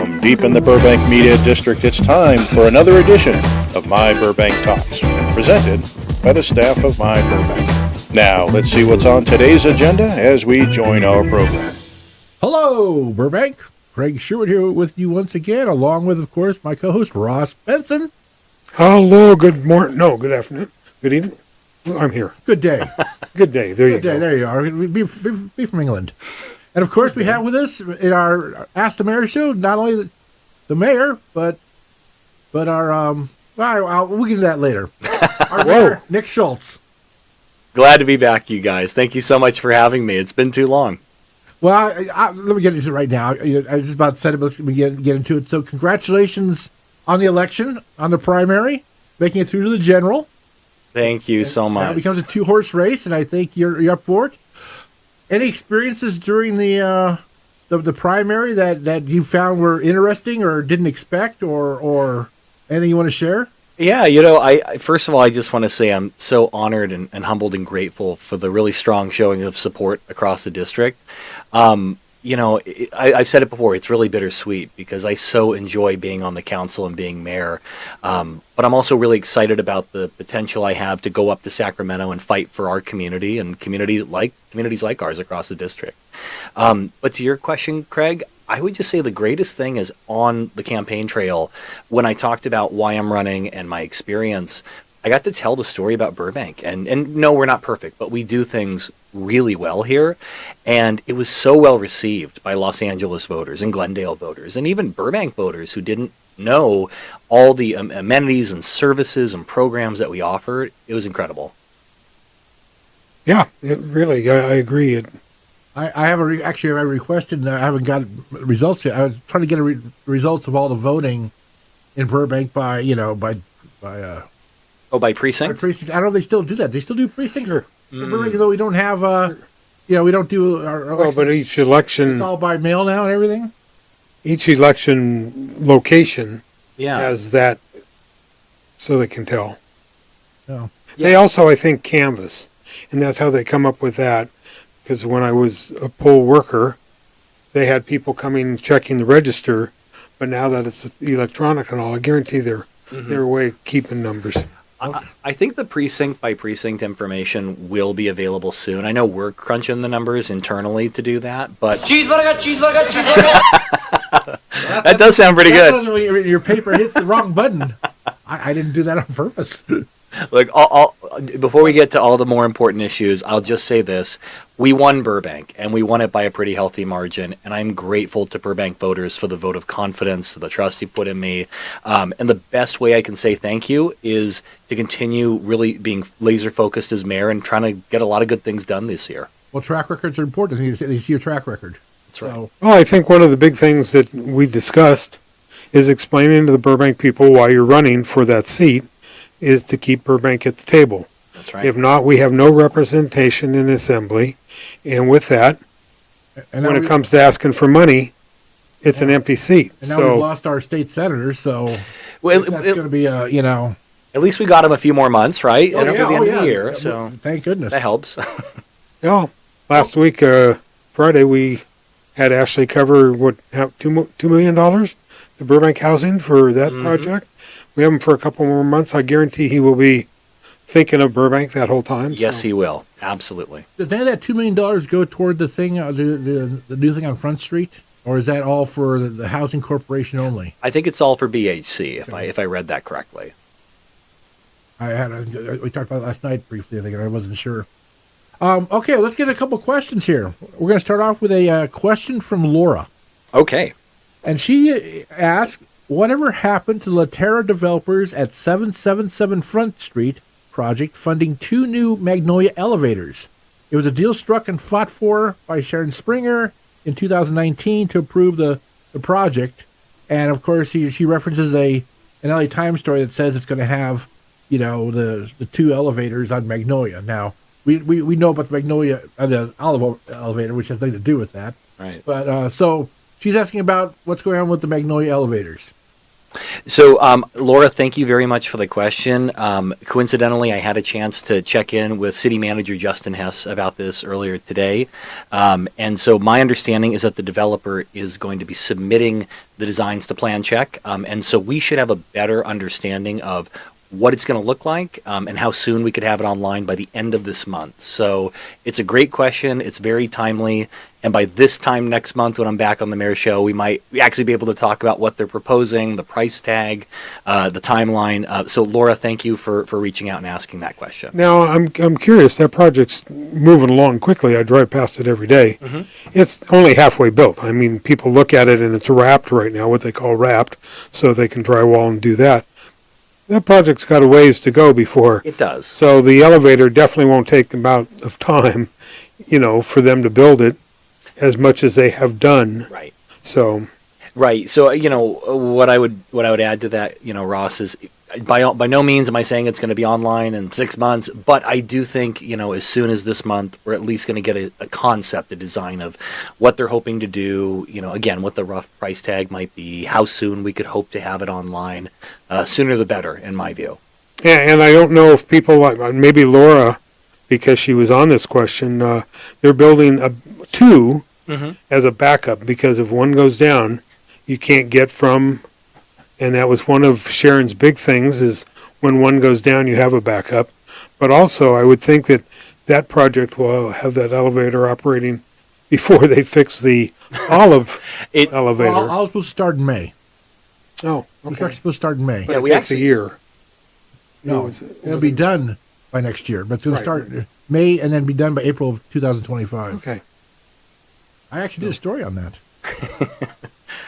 From deep in the Burbank Media District, it's time for another edition of My Burbank Talks, presented by the staff of My Burbank. Now, let's see what's on today's agenda as we join our program. Hello, Burbank. Craig Sherwood here with you once again, along with, of course, my co-host, Ross Benson. Hello, good morning. No, good afternoon. Good evening. I'm here. Good day. Good day. There you go. There you are. Be from England. And, of course, we have with us in our Ask the Mayor show, not only the mayor, but our, we'll get into that later. Our Mayor, Nick Schultz. Glad to be back, you guys. Thank you so much for having me. It's been too long. Well, let me get into it right now. I was just about to say it, but let's get into it. So congratulations on the election, on the primary, making it through to the general. Thank you so much. Now it becomes a two-horse race, and I think you're up for it. Any experiences during the primary that you found were interesting or didn't expect, or anything you want to share? Yeah, I first of all, I just want to say I'm so honored and humbled and grateful for the really strong showing of support across the district. I've said it before, it's really bittersweet because I so enjoy being on the council and being mayor. But I'm also really excited about the potential I have to go up to Sacramento and fight for our community and communities like ours across the district. But to your question, Craig, I would just say the greatest thing is on the campaign trail, when I talked about why I'm running and my experience, I got to tell the story about Burbank. And no, we're not perfect, but we do things really well here. And it was so well received by Los Angeles voters and Glendale voters and even Burbank voters who didn't know all the amenities and services and programs that we offered. It was incredible. Yeah, it really, I agree. I have I requested. I haven't got results yet. I was trying to get results of all the voting in Burbank by precinct. I don't know if they still do that. They still do precincts. Sure. Burbank, though we don't have. We don't do our election. But each election, it's all by mail now and everything. Each election location has that, so they can tell. No. They also, I think, canvass, and that's how they come up with that. Because when I was a poll worker, they had people coming checking the register, but now that it's electronic and all, I guarantee they're way keeping numbers. I think the precinct by precinct information will be available soon. I know we're crunching the numbers internally to do that, but cheeseburger. That does sound pretty good. Your paper hits the wrong button. I didn't do that on purpose. Look, before we get to all the more important issues, I'll just say this. We won Burbank, and we won it by a pretty healthy margin, and I'm grateful to Burbank voters for the vote of confidence, the trust you put in me. And the best way I can say thank you is to continue really being laser-focused as mayor and trying to get a lot of good things done this year. Well, track records are important. You see your track record. That's right. Well, I think one of the big things that we discussed is explaining to the Burbank people why you're running for that seat is to keep Burbank at the table. That's right. If not, we have no representation in assembly. And with that, when it comes to asking for money, it's an empty seat. And now we've lost our state senators, so that's going to be At least we got him a few more months, right? After the end of the year. So thank goodness. That helps. Last week, Friday, we had Ashley cover, $2 million, the Burbank housing for that project. We have him for a couple more months. I guarantee he will be thinking of Burbank that whole time. Yes, he will. Absolutely. Does any of that $2 million go toward the thing, the new thing on Front Street, or is that all for the housing corporation only? I think it's all for BHC, if I read that correctly. We talked about it last night briefly. I think I wasn't sure. Okay, let's get a couple questions here. We're going to start off with a question from Laura. Okay. And she asked, whatever happened to Laterra developers at 777 Front Street project funding 2 new Magnolia elevators? It was a deal struck and fought for by Sharon Springer in 2019 to approve the project. And, of course, she references an LA Times story that says it's going to have, the 2 elevators on Magnolia. Now, we know about the Magnolia, the Olive elevator, which has nothing to do with that. Right. But so she's asking about what's going on with the Magnolia elevators. So, Laura, thank you very much for the question. Coincidentally, I had a chance to check in with City Manager Justin Hess about this earlier today. And so my understanding is that the developer is going to be submitting the designs to Plan Check. And so we should have a better understanding of what it's going to look like and how soon we could have it online by the end of this month. So it's a great question. It's very timely. And by this time next month, when I'm back on the Mayor Show, we might actually be able to talk about what they're proposing, the price tag, the timeline. So Laura, thank you for reaching out and asking that question. Now, I'm curious, that project's moving along quickly. I drive past it every day. Mm-hmm. It's only halfway built. I mean, people look at it and it's wrapped right now, what they call wrapped, so they can drywall and do that. That project's got a ways to go before. It does. So the elevator definitely won't take the amount of time, for them to build it as much as they have done. Right. So. Right. So, what I would add to that, Ross, is by no means am I saying it's going to be online in 6 months, but I do think, as soon as this month, we're at least going to get a concept, a design of what they're hoping to do, again, what the rough price tag might be, how soon we could hope to have it online. Sooner the better, in my view. Yeah, and I don't know if people like, maybe Laura, because she was on this question, they're building two as a backup, because if one goes down, you can't get from. And that was one of Sharon's big things, is when one goes down, you have a backup. But also, I would think that project will have that elevator operating before they fix the Olive elevator. Well, Olive's supposed to start in May. Oh, okay. Construction's supposed to start in May. But it takes a year. No, it'll be done by next year, but it's going to start May and then be done by April of 2025. Okay. I actually did a story on that.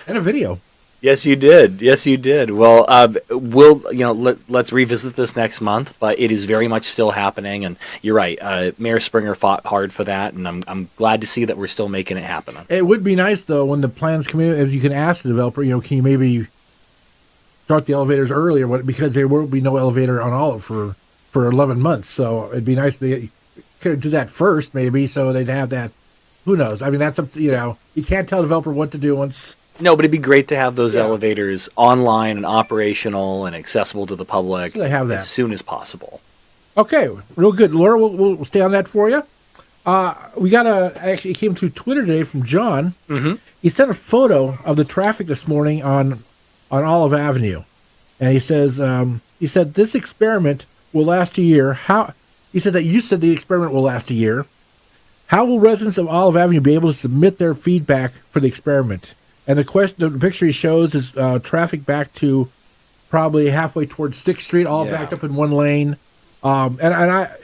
And a video. Yes, you did. Yes, you did. Well, let's revisit this next month, but it is very much still happening. And you're right. Mayor Springer fought hard for that, and I'm glad to see that we're still making it happen. It would be nice, though, when the plans come in, if you can ask the developer, can you maybe start the elevators earlier, because there will be no elevator on Olive for 11 months. So it'd be nice to do that first, maybe, so they'd have that. Who knows? I mean, that's up to, you can't tell the developer what to do once. No, but it'd be great to have those elevators online and operational and accessible to the public as soon as possible. Okay, real good. Laura, we'll stay on that for you. We actually it came through Twitter today from John. Mm-hmm. He sent a photo of the traffic this morning on Olive Avenue. And he said this experiment will last a year. He said that you said the experiment will last a year. How will residents of Olive Avenue be able to submit their feedback for the experiment? And the picture he shows is traffic back to probably halfway towards 6th Street, all backed up in one lane. I'll let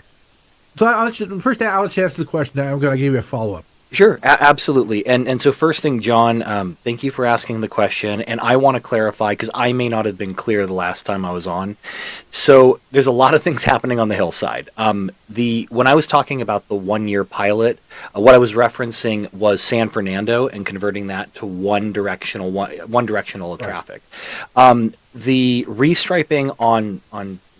you answer the question. I'm going to give you a follow-up. Sure, absolutely. And so first thing, John, thank you for asking the question. And I want to clarify, because I may not have been clear the last time I was on. So there's a lot of things happening on the hillside. When I was talking about the 1-year pilot, what I was referencing was San Fernando and converting that to one directional traffic. The restriping on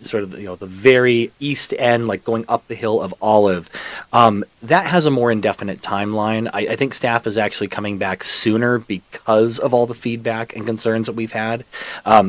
sort of the very east end, like going up the hill of Olive, that has a more indefinite timeline. I think staff is actually coming back sooner because of all the feedback and concerns that we've had.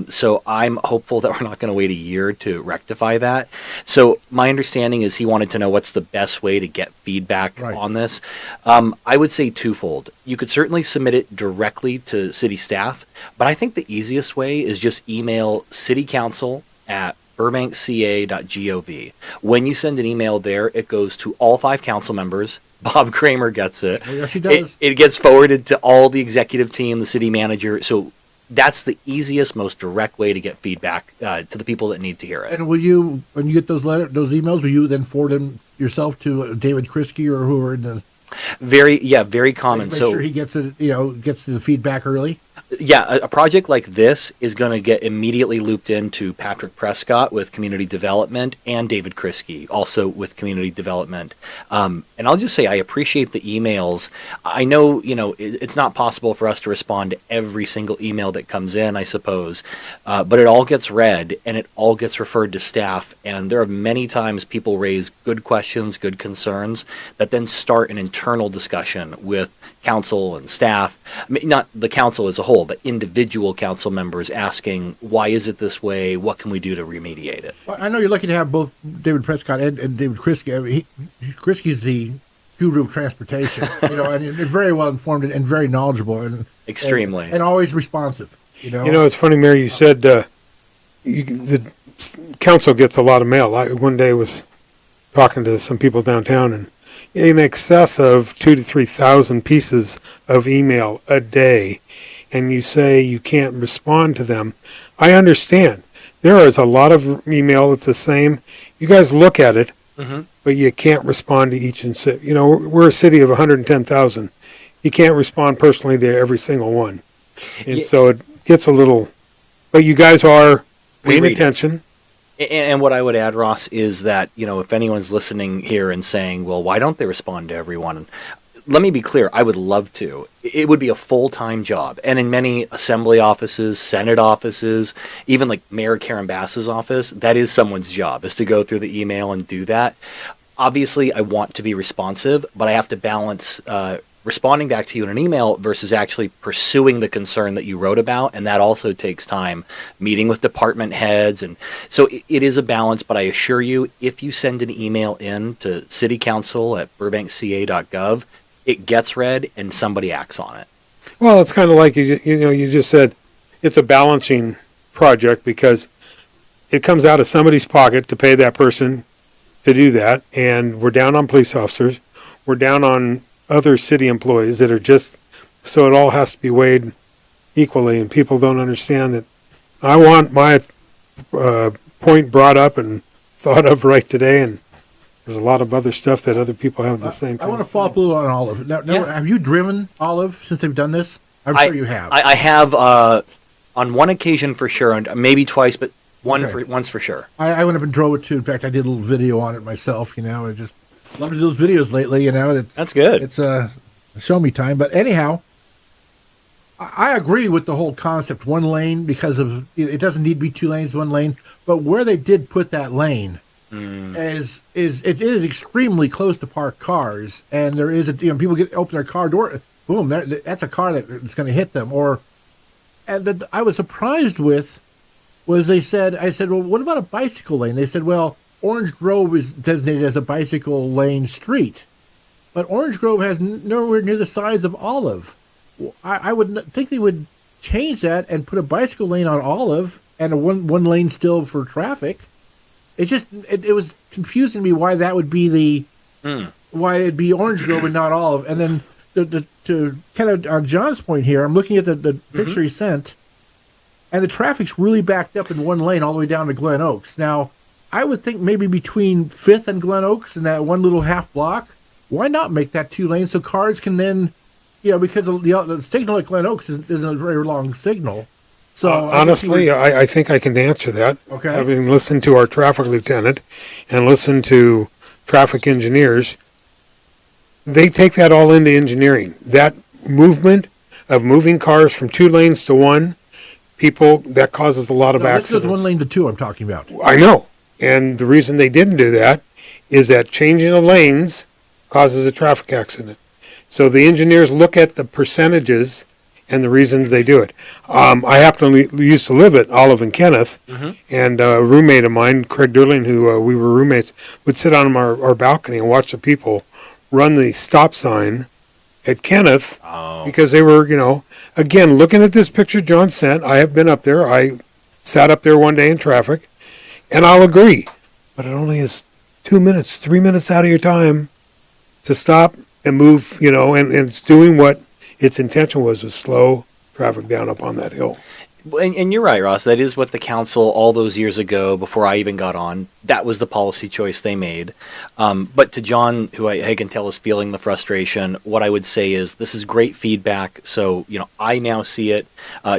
So I'm hopeful that we're not going to wait a year to rectify that. So my understanding is he wanted to know what's the best way to get feedback on this. I would say twofold. You could certainly submit it directly to city staff, but I think the easiest way is just email citycouncil@burbankca.gov. When you send an email there, it goes to all 5 council members. Bob Kramer gets it. Yes, he does. It gets forwarded to all the executive team, the city manager. So that's the easiest, most direct way to get feedback to the people that need to hear it. And will you, when you get those emails, will you then forward them yourself to David Kriske or whoever in the... Very common. Make sure he gets it, gets the feedback early. Yeah, a project like this is going to get immediately looped into Patrick Prescott with Community Development and David Kriske also with Community Development. And I'll just say I appreciate the emails. I know, it's not possible for us to respond to every single email that comes in, I suppose, but it all gets read and it all gets referred to staff. And there are many times people raise good questions, good concerns that then start an internal discussion with council and staff, I mean, not the council as a whole, but individual council members asking, why is it this way? What can we do to remediate it? Well, I know you're lucky to have both David Prescott and David Kriske. I mean, Kriski's the guru of transportation, and very well informed and very knowledgeable and Extremely. and always responsive. It's funny, Mayor, you said the council gets a lot of mail. I one day was talking to some people downtown, and in excess of 2,000 to 3,000 pieces of email a day, and you say you can't respond to them. I understand. There is a lot of email that's the same. You guys look at it, but you can't respond to each and say, we're a city of 110,000. You can't respond personally to every single one. And so it gets a little, but you guys are paying attention. And what I would add, Ross, is that, if anyone's listening here and saying, well, why don't they respond to everyone? Let me be clear. I would love to. It would be a full-time job. And in many assembly offices, Senate offices, even like Mayor Karen Bass's office, that is someone's job, is to go through the email and do that. Obviously, I want to be responsive, but I have to balance responding back to you in an email versus actually pursuing the concern that you wrote about, and that also takes time, meeting with department heads, and so it is a balance, but I assure you, if you send an email in to citycouncil@burbankca.gov, it gets read and somebody acts on it. Well, it's kind of like, you just said, it's a balancing project because it comes out of somebody's pocket to pay that person to do that, and we're down on police officers, we're down on other city employees that are just, so it all has to be weighed equally, and people don't understand that I want my point brought up and thought of right today, and there's a lot of other stuff that other people have the same time. I want to follow up a little on Olive. Now, have you driven Olive since they've done this? I'm sure you have. I have on one occasion for sure, and maybe twice, but once for sure. I went up and drove it too. In fact, I did a little video on it myself. I just love to do those videos lately. That's good. It's show me time. But anyhow, I agree with the whole concept. One lane, because of it doesn't need to be two lanes, one lane. But where they did put that lane is extremely close to parked cars, and there is people open their car door, boom, that's a car that's going to hit them. I was surprised with was I said, well, what about a bicycle lane? They said, well, Orange Grove is designated as a bicycle lane street, but Orange Grove has nowhere near the size of Olive. I would think they would change that and put a bicycle lane on Olive and a one lane still for traffic. It was confusing me why that would be why it'd be Orange Grove and not Olive. And then to kind of on John's point here, I'm looking at the picture he sent, and the traffic's really backed up in one lane all the way down to Glen Oaks. Now, I would think maybe between 5th and Glen Oaks and that one little half block, why not make that 2 lanes so cars can then, because the signal at Glen Oaks isn't a very long signal. So honestly, I think I can answer that. Okay. Having listened to our traffic lieutenant and listened to traffic engineers, they take that all into engineering. That movement of moving cars from 2 lanes to 1, that causes a lot of accidents. This is 1 lane to 2 I'm talking about. I know. And the reason they didn't do that is that changing the lanes causes a traffic accident. So the engineers look at the percentages and the reasons they do it. I happen to used to live at Olive and Kenneth, and a roommate of mine, Craig Durling, who we were roommates, would sit on our balcony and watch the people run the stop sign at Kenneth because they were, again, looking at this picture John sent. I have been up there. I sat up there one day in traffic, and I'll agree, but it only is 2 minutes, 3 minutes out of your time to stop and move, and it's doing what its intention was slow traffic down up on that hill. And you're right, Ross. That is what the council all those years ago, before I even got on, that was the policy choice they made. But to John, who I can tell is feeling the frustration, what I would say is this is great feedback. So, I now see it.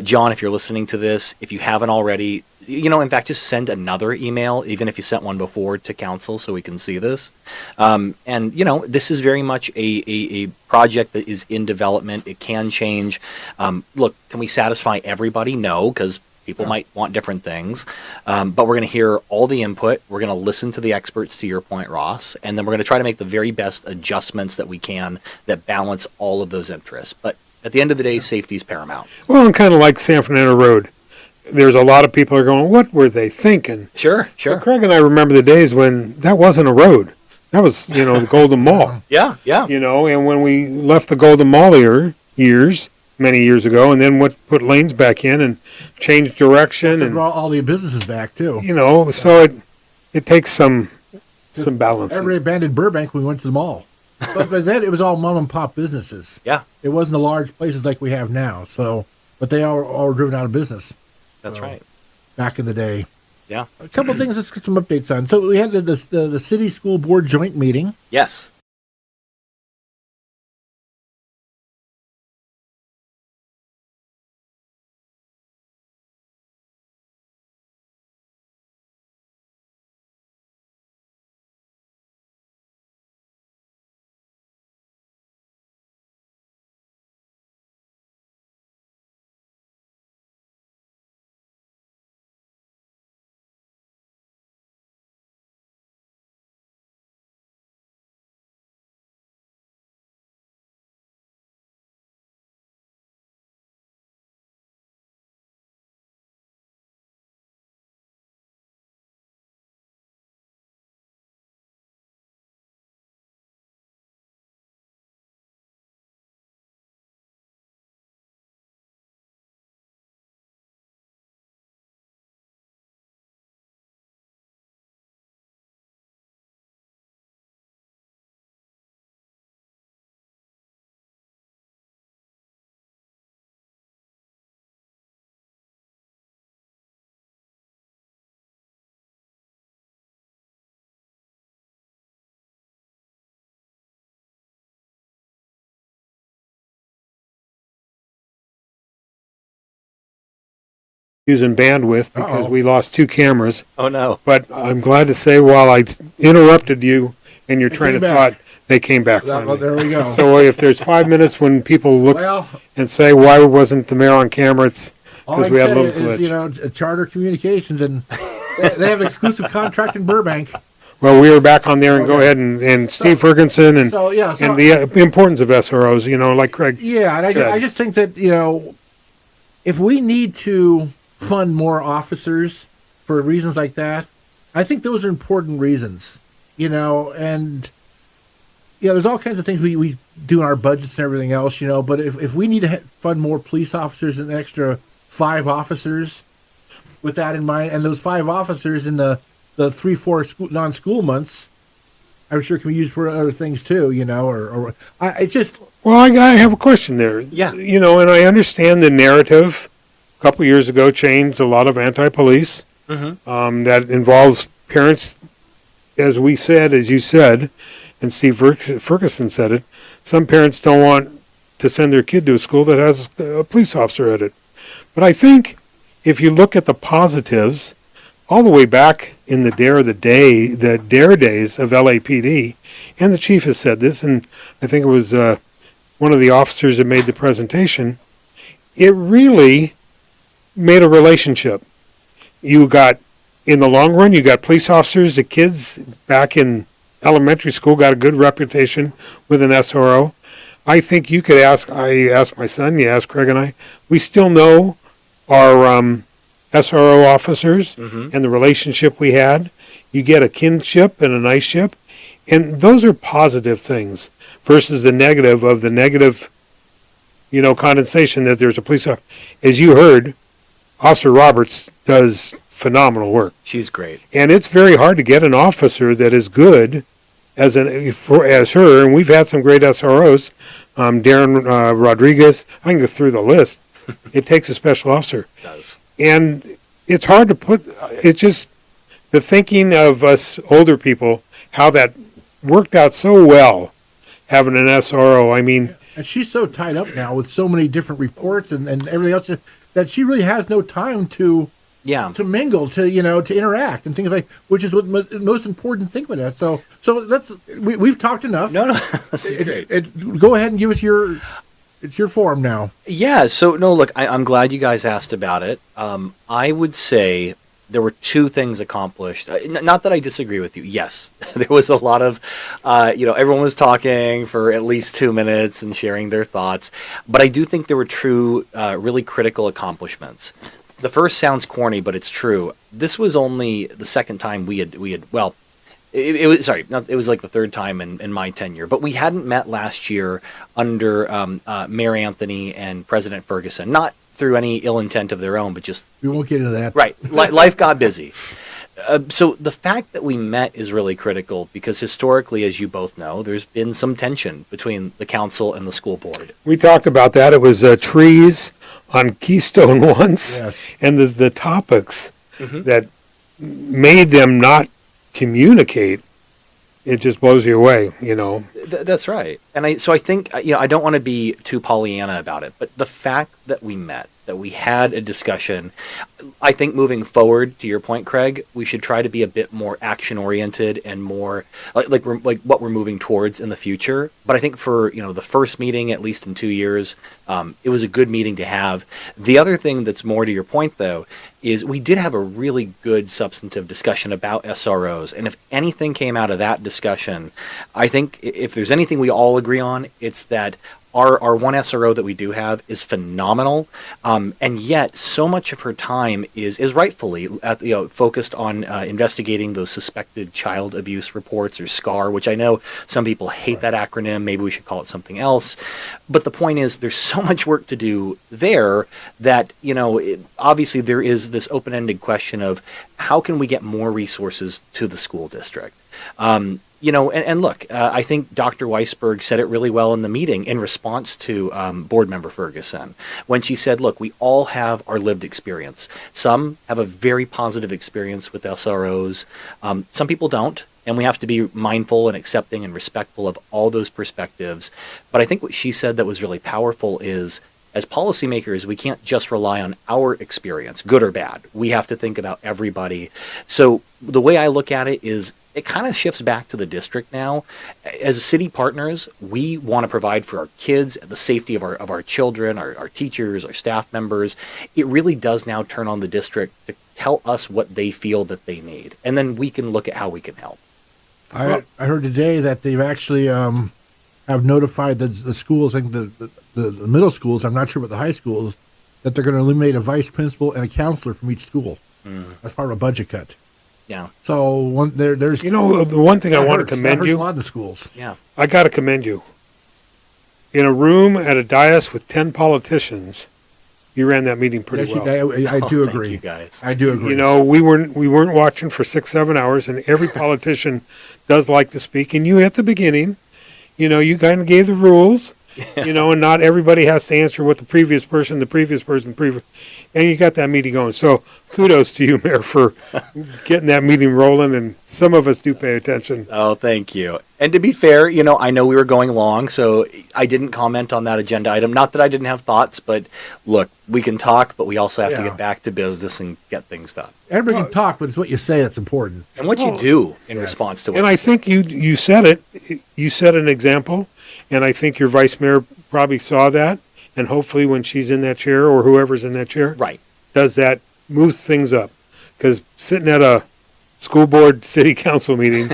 John, if you're listening to this, if you haven't already, in fact, just send another email, even if you sent one before, to council so we can see this. And, this is very much a project that is in development. It can change. Look, can we satisfy everybody? No, because People might want different things, but we're going to hear all the input. We're going to listen to the experts, to your point, Ross, and then we're going to try to make the very best adjustments that we can that balance all of those interests. But at the end of the day, safety is paramount. Well, and kind of like San Fernando Road, there's a lot of people are going, what were they thinking? Sure. But Craig and I remember the days when that wasn't a road. That was, the Golden Mall. Yeah. And when we left the Golden Mall many years ago, and then put lanes back in and changed direction. And brought all the businesses back, too. So it takes some balancing. Everybody abandoned Burbank when we went to the mall. But then it was all mom and pop businesses. Yeah. It wasn't the large places like we have now. But they all were driven out of business. That's right. Back in the day. Yeah. A couple of things, let's get some updates on. So we had the city school board joint meeting. Yes. Using bandwidth because we lost 2 cameras. Oh, no. But I'm glad to say while I interrupted you and your train of thought, they came back finally. There we go. So if there's 5 minutes when people look and say, why wasn't the mayor on camera, it's because we had a little glitch. Charter Communications, and they have an exclusive contract in Burbank. Well, we were back on there and go ahead and Steve Ferguson and the importance of SROs, like Craig said. I just think that, if we need to fund more officers for reasons like that, I think those are important reasons, and there's all kinds of things we do in our budgets and everything else, but if we need to fund more police officers, an extra 5 officers with that in mind, and those 5 officers in the 3-4 non-school months, I'm sure can be used for other things too, it's just... Well, I have a question there. Yeah. And I understand the narrative a couple of years ago changed a lot of anti-police. Mm-hmm. That involves parents, as you said, and Steve Ferguson said it, some parents don't want to send their kid to a school that has a police officer at it. But I think if you look at the positives, all the way back in the DARE days of LAPD, and the chief has said this, and I think it was one of the officers that made the presentation, it really made a relationship. In the long run, you got police officers, the kids back in elementary school got a good reputation with an SRO. I think you could I asked my son, you asked Craig and I, we still know our SRO officers and the relationship we had. You get a kinship and a nice ship, and those are positive things versus the negative condensation that there's a police officer. As you heard, Officer Roberts does phenomenal work. She's great. And it's very hard to get an officer that is good as her, and we've had some great SROs. Darren Rodriguez, I can go through the list. It takes a special officer. It does. And it's hard to it's just the thinking of us older people, how that worked out so well, having an SRO. I mean... And she's so tied up now with so many different reports and everything else that she really has no time to mingle, to interact and things like, which is what the most important thing with that. So we've talked enough. No, that's great. Go ahead and give us your it's your forum now. Yeah, so no, look, I'm glad you guys asked about it. I would say there were two things accomplished. Not that I disagree with you. Yes, there was a lot of, everyone was talking for at least 2 minutes and sharing their thoughts. But I do think there were true, really critical accomplishments. The first sounds corny, but it's true. This was only the second time we had well, it was it was like the third time in my tenure, but we hadn't met last year under Mayor Anthony and President Ferguson, not through any ill intent of their own, but just We won't get into that. right. Life got busy. So the fact that we met is really critical because historically, as you both know, there's been some tension between the council and the school board. We talked about that. It was trees on Keystone once, Yes. and the topics that made them not communicate. It just blows you away, That's right. And I think, I don't want to be too Pollyanna about it, but the fact that we met, that we had a discussion, I think moving forward, to your point, Craig, we should try to be a bit more action oriented and more like what we're moving towards in the future. But I think for, the first meeting, at least in 2 years, it was a good meeting to have. The other thing that's more to your point, though, is we did have a really good substantive discussion about SROs. And if anything came out of that discussion, I think if there's anything we all agree on, it's that our one SRO that we do have is phenomenal, and yet so much of her time is rightfully focused on investigating those suspected child abuse reports, or SCAR, which I know some people hate that acronym. Maybe we should call it something else. But the point is, there's so much work to do there that obviously there is this open-ended question of how can we get more resources to the school district. And look, I think Dr. Weisberg said it really well in the meeting in response to board member Ferguson when she said, look, we all have our lived experience. Some have a very positive experience with SROs. Some people don't. And we have to be mindful and accepting and respectful of all those perspectives. But I think what she said that was really powerful is, as policymakers, we can't just rely on our experience, good or bad. We have to think about everybody. So the way I look at it is it kind of shifts back to the district now. As city partners, we want to provide for our kids, the safety of our children, our teachers, our staff members. It really does now turn on the district to tell us what they feel that they need. And then we can look at how we can help. I heard today that they've actually have notified the schools, I think the middle schools, I'm not sure about the high schools, that they're going to eliminate a vice principal and a counselor from each school as part of a budget cut. Yeah. So there's The one thing I want to commend a you, lot of the schools. Yeah. I got to commend you. In a room at a dais with 10 politicians, you ran that meeting pretty Yes, well. I do Thank agree. you guys. I do agree. We weren't watching for 6-7 hours, and every politician does like to speak. And you at the beginning, you kind of gave the rules, and not everybody has to answer what the previous person, and you got that meeting going. So kudos to you, Mayor, for getting that meeting rolling, and some of us do pay attention. Oh, thank you. And to be fair, I know we were going long, so I didn't comment on that agenda item. Not that I didn't have thoughts, but look, we can talk, but we also have to get back to business and get things done. Everybody can talk, but it's what you say that's important. And what you do in response to it. And I think you said it. You set an example, and I think your vice mayor probably saw that, and hopefully when she's in that chair or whoever's in that chair, Right. does that move things up? Because sitting at a school board city council meeting,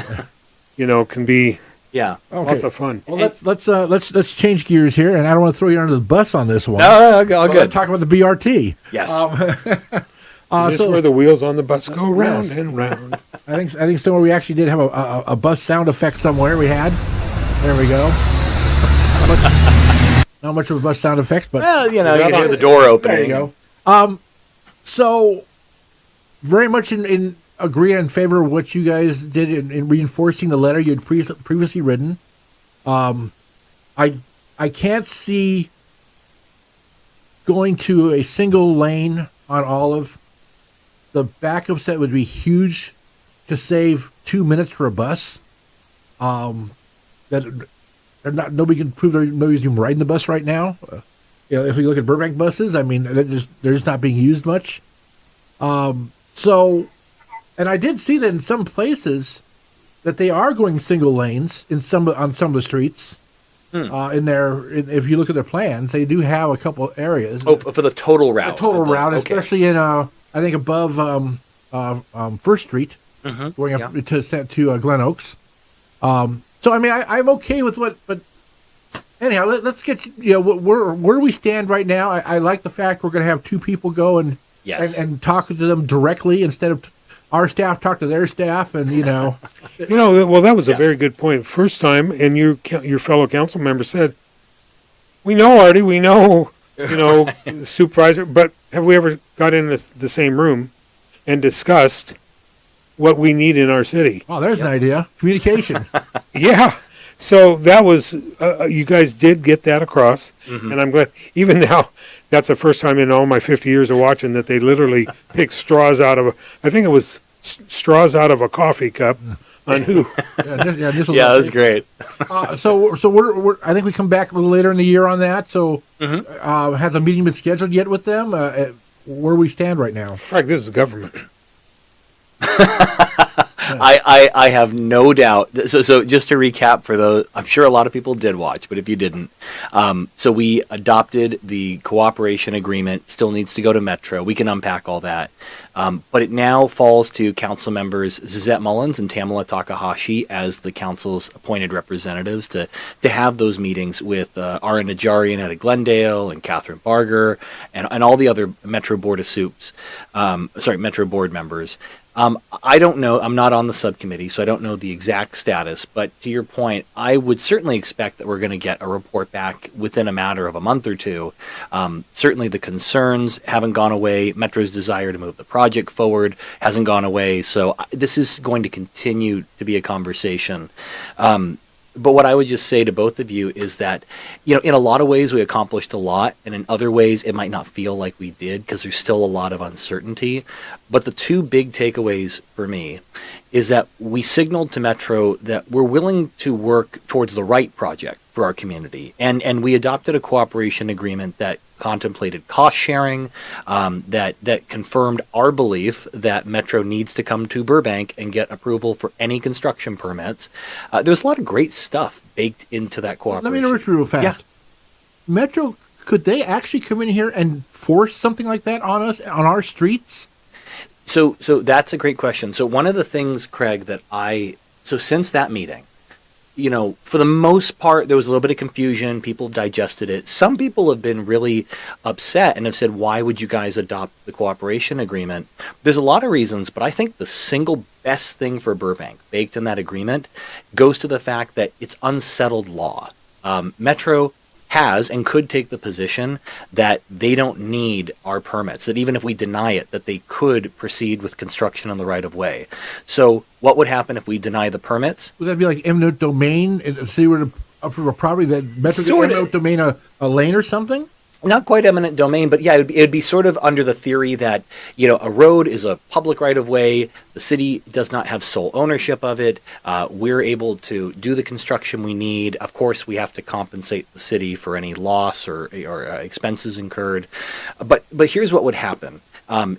can be Yeah. lots of fun. Well, let's change gears here, and I don't want to throw you under the bus on this one. No, all But good. let's talk about the BRT. Yes. Is this where the wheels on the bus go round yes. and round? I think somewhere we actually did have a bus sound effect somewhere. We had. There we go. Not much of a bus sound effect, but Well, you can hear the door opening. there you go. So very much in agree in favor of what you guys did in reinforcing the letter you had previously written. I can't see going to a single lane on Olive. The backup set would be huge to save 2 minutes for a bus. Nobody can prove nobody's even riding the bus right now. If we look at Burbank buses, I mean, they're just not being used much. So, and I did see that in some places that they are going single lanes on some of the streets. in there. If you look at their plans, they do have a couple areas. Oh, for the total route. The total route, okay. especially in I think above First Street, going up to Glen Oaks. So I mean, I'm okay with but anyhow, let's get where we stand right now. I like the fact we're going to have two people go and talk to them directly instead of our staff talk to their staff, and well, that was a very good point. First time, and your fellow council member said, "We know Artie, we know the supervisor, but have we ever got in the same room and discussed what we need in our city?" Oh, there's an idea. Communication. Yeah. So that was, you guys did get that across, and I'm glad. Even now, that's the first time in all my 50 years of watching that they literally picked straws out of I think it was straws out of a coffee cup on who. Yeah, that was great. So we're I think we come back a little later in the year on that. So has a meeting been scheduled yet with them? Where we stand right now? Right, this is government. I have no doubt. So just to recap for those, I'm sure a lot of people did watch, but if you didn't, so we adopted the cooperation agreement. Still needs to go to Metro. We can unpack all that, but it now falls to council members Zizette Mullins and Tamala Takahashi as the council's appointed representatives to have those meetings with Ara Najarian out of Glendale and Catherine Barger and all the other Metro Board of Soups, Metro Board members. I don't know. I'm not on the subcommittee, so I don't know the exact status. But to your point, I would certainly expect that we're going to get a report back within a matter of a month or two. Certainly the concerns haven't gone away. Metro's desire to move the project forward hasn't gone away. So this is going to continue to be a conversation. But what I would just say to both of you is that, in a lot of ways we accomplished a lot, and in other ways it might not feel like we did because there's still a lot of uncertainty. But the two big takeaways for me is that we signaled to Metro that we're willing to work towards the right project for our community. And we adopted a cooperation agreement that contemplated cost sharing, that confirmed our belief that Metro needs to come to Burbank and get approval for any construction permits. There's a lot of great stuff baked into that cooperation. Let me interrupt you real fast. Yeah. Metro, could they actually come in here and force something like that on us, on our streets? So that's a great question. So one of the things, Craig, since that meeting, for the most part, there was a little bit of confusion. People digested it. Some people have been really upset and have said, why would you guys adopt the cooperation agreement? There's a lot of reasons, but I think the single best thing for Burbank baked in that agreement goes to the fact that it's unsettled law. Metro has and could take the position that they don't need our permits, that even if we deny it, that they could proceed with construction on the right of way. So what would happen if we deny the permits? Would that be like eminent domain? If they were to approve a property that Metro would eminent domain a lane or something? Not quite eminent domain, but yeah, it'd be sort of under the theory that, a road is a public right-of-way, the city does not have sole ownership of it, we're able to do the construction we need. Of course, we have to compensate the city for any loss or expenses incurred. But here's what would happen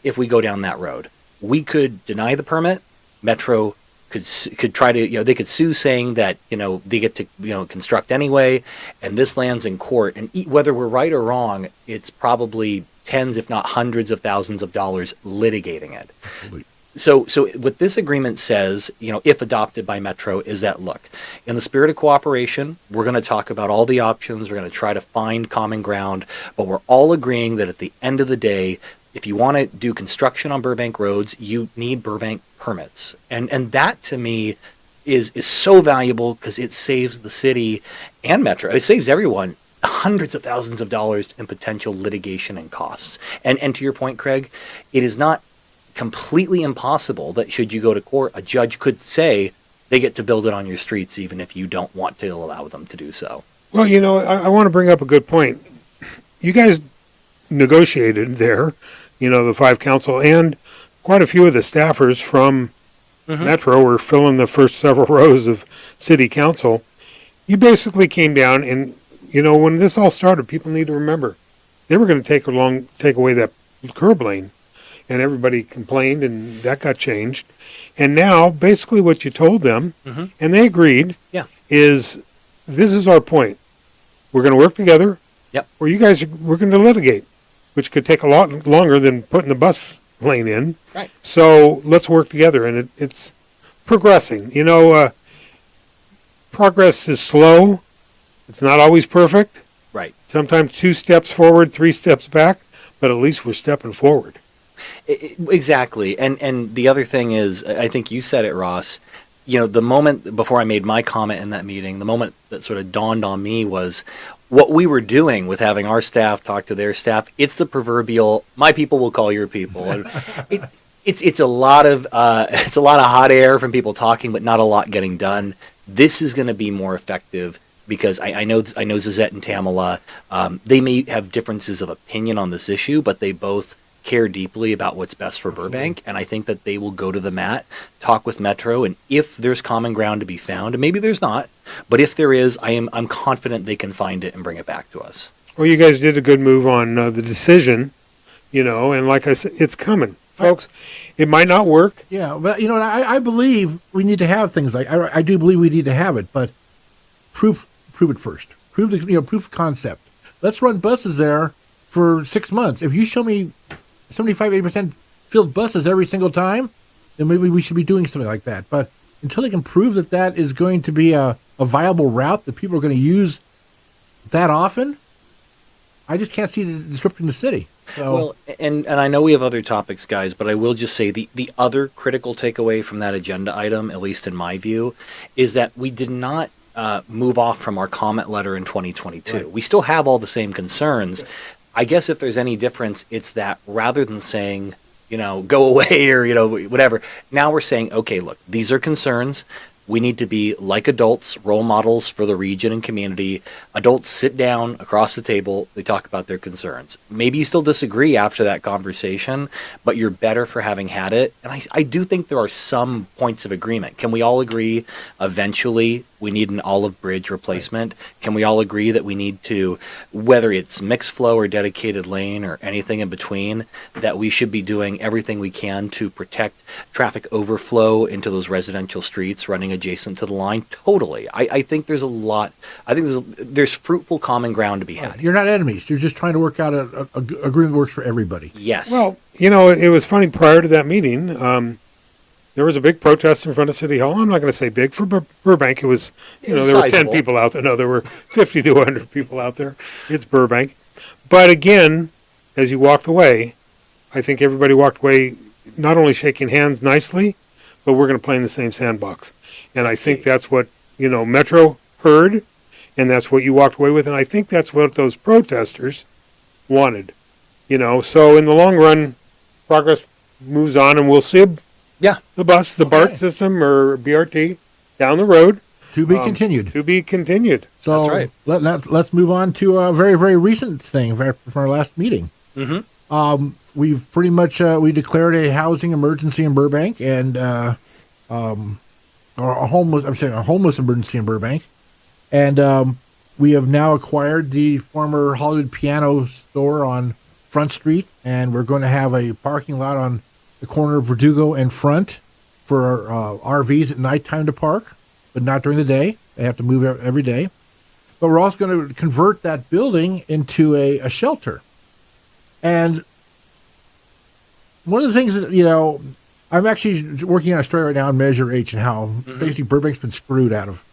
if we go down that road. We could deny the permit, Metro could try to, they could sue saying that, they get to, construct anyway, and this lands in court. And whether we're right or wrong, it's probably tens, if not hundreds of thousands of dollars litigating it. Absolutely. So what this agreement says, if adopted by Metro, is that, look, in the spirit of cooperation, we're going to talk about all the options. We're going to try to find common ground, but we're all agreeing that at the end of the day, if you want to do construction on Burbank roads, you need Burbank permits. And that, to me, is so valuable because it saves the city and Metro. It saves everyone hundreds of thousands of dollars in potential litigation and costs. And to your point, Craig, it is not completely impossible that should you go to court, a judge could say they get to build it on your streets even if you don't want to allow them to do so. Well, I want to bring up a good point. You guys negotiated there, the five council, and quite a few of the staffers from Metro were filling the first several rows of city council. You basically came down and, when this all started, people need to remember, they were going to take away that curb lane, and everybody complained, and that got changed. And now, basically what you told them, and they agreed, is this is our point. we're going to work together, Yep. or we're going to litigate, which could take a lot longer than putting the bus lane in. Right. So let's work together, and it's progressing. Progress is slow. It's not always perfect. Right. Sometimes 2 steps forward, 3 steps back, but at least we're stepping forward. Exactly. And the other thing is, I think you said it, Ross, the moment before I made my comment in that meeting, the moment that sort of dawned on me was what we were doing with having our staff talk to their staff. It's the proverbial, my people will call your people. And it's a lot of hot air from people talking, but not a lot getting done. This is going to be more effective because I know Zizette and Tamala, they may have differences of opinion on this issue, but they both care deeply about what's best for Burbank, and I think that they will go to the mat, talk with Metro, and if there's common ground to be found, and maybe there's not, but if there is, I'm confident they can find it and bring it back to us. Well, you guys did a good move on the decision, and like I said, it's coming. Folks, it might not work. Yeah, but I believe we need to have things like I do believe we need to have it, but prove it first. Prove the proof of concept. Let's run buses there for 6 months. If you show me 75-80% filled buses every single time, then maybe we should be doing something like that. But until they can prove that is going to be a viable route that people are going to use that often, I just can't see it disrupting the city. So. Well, and I know we have other topics, guys, but I will just say the other critical takeaway from that agenda item, at least in my view, is that we did not move off from our comment letter in 2022. Right. We still have all the same concerns. Right. I guess if there's any difference, it's that rather than saying, go away or, whatever, now we're saying, okay, look, these are concerns. We need to be like adults, role models for the region and community. Adults sit down across the table, they talk about their concerns. Maybe you still disagree after that conversation, but you're better for having had it. And I do think there are some points of agreement. Can we all agree eventually we need an olive bridge replacement? Can we all agree that we need to, whether it's mixed flow or dedicated lane or anything in between, that we should be doing everything we can to protect traffic overflow into those residential streets running adjacent to the line? Totally. I think there's a lot. I think there's fruitful common ground to be had. You're not enemies. You're just trying to work out a agreement that works for everybody. Yes. Well, it was funny prior to that meeting. There was a big protest in front of City Hall. I'm not going to say big for Burbank. It was, there were 10 people out there. No, there were 50 to 100 people out there. It's Burbank. But again, as you walked away, I think everybody walked away not only shaking hands nicely, but we're going to play in the same sandbox. And I think that's what, Metro heard, and that's what you walked away with. And I think that's what those protesters wanted. So in the long run, progress moves on, and we'll see the bus, the BART system or BRT down the road. To be continued. To be continued. So that's right. Let's move on to a very, very recent thing from our last meeting. Mm-hmm. We've pretty much we declared a housing emergency in Burbank and a homeless emergency in Burbank, and we have now acquired the former Hollywood Piano store on Front Street, and we're going to have a parking lot on the corner of Verdugo and Front for RVs at nighttime to park, but not during the day. They have to move every day. But we're also going to convert that building into a shelter. And one of the things that, I'm actually working on a story right now on Measure H and how basically Burbank's been screwed out of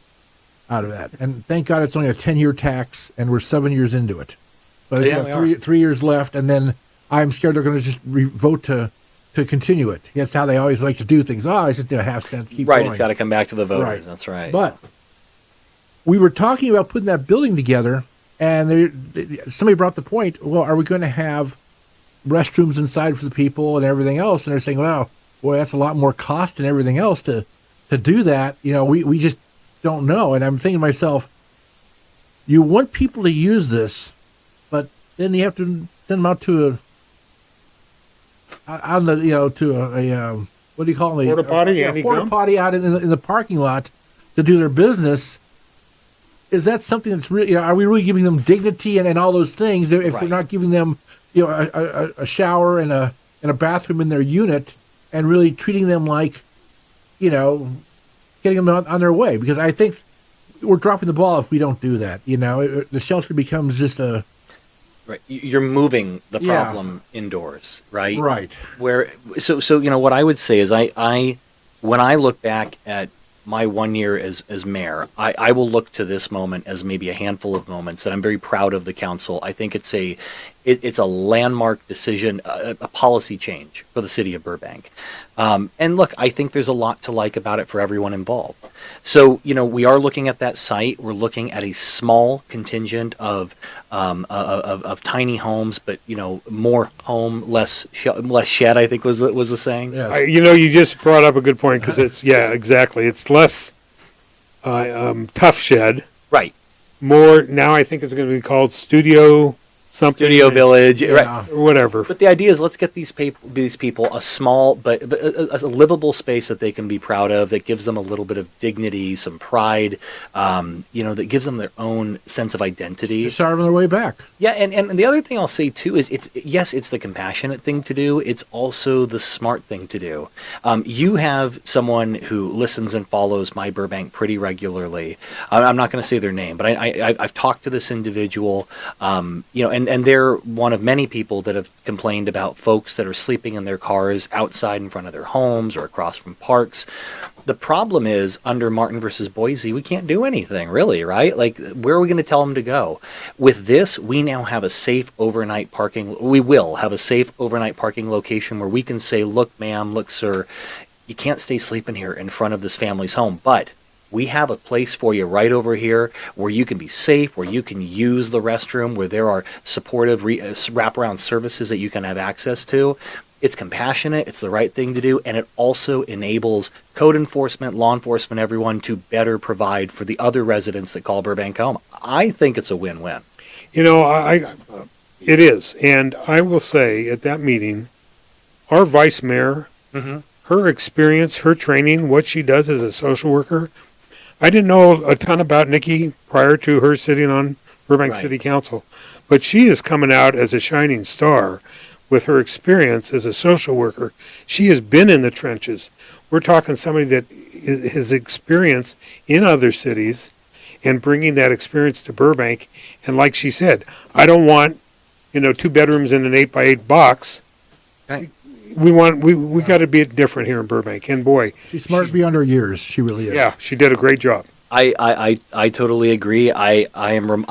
that. And thank God it's only a 10-year tax, and we're 7 years into it. But we have 3 years left, and then I'm scared they're going to just vote to continue it. That's how they always like to do things. It's just a half cent. Keep going. It's got to come back to the voters. Right. That's right. But we were talking about putting that building together, and somebody brought the point, well, are we going to have restrooms inside for the people and everything else? And they're saying, well, boy, that's a lot more cost and everything else to do that. We just don't know. And I'm thinking to myself, you want people to use this, but then you have to send them out to what do you call them? Porta potty? Porta potty out in the parking lot to do their business. Is that something that's really, are we really giving them dignity and all those things if we're not giving them, a shower and a bathroom in their unit and really treating them like, getting them on their way? Because I think we're dropping the ball if we don't do that. The shelter becomes just a Right. You're moving the Yeah. problem indoors, right? right. So what I would say is I when I look back at my 1 year as mayor, I will look to this moment as maybe a handful of moments that I'm very proud of the council. I think it's a landmark decision, a policy change for the city of Burbank. And look, I think there's a lot to like about it for everyone involved. So, we are looking at that site. We're looking at a small contingent of tiny homes, but more home, less shed, I think was the saying. Yeah. You just brought up a good point because exactly. It's less tough shed. Right. More now. I think it's going to be called studio something. Studio Village. Yeah. Right. or whatever. But the idea is let's get these people a small but a livable space that they can be proud of, that gives them a little bit of dignity, some pride, that gives them their own sense of identity. Just start on their way back. Yeah, and the other thing I'll say too is it's the compassionate thing to do. It's also the smart thing to do. You have someone who listens and follows My Burbank pretty regularly. I'm not going to say their name, but I've talked to this individual, and they're one of many people that have complained about folks that are sleeping in their cars outside in front of their homes or across from parks. The problem is, under Martin versus Boise, we can't do anything, really, right? Like, where are we going to tell them to go? With this, we now have a safe overnight parking. We will have a safe overnight parking location where we can say, look, ma'am, look, sir, you can't stay sleeping here in front of this family's home, but we have a place for you right over here where you can be safe, where you can use the restroom, where there are supportive wraparound services that you can have access to. It's compassionate, it's the right thing to do, and it also enables code enforcement, law enforcement, everyone to better provide for the other residents that call Burbank home. I think it's a win-win. It is, and I will say at that meeting, our vice mayor, her experience, her training, what she does as a social worker. I didn't know a ton about Nikki prior to her sitting on Burbank Right. City Council, but she is coming out as a shining star with her experience as a social worker. She has been in the trenches. We're talking somebody that has experience in other cities and bringing that experience to Burbank. And like she said, I don't want, 2 bedrooms in an 8x8 box. Right. We got to be different here in Burbank. And boy, She's smart beyond her years. She really is. yeah, she did a great job. I totally agree. I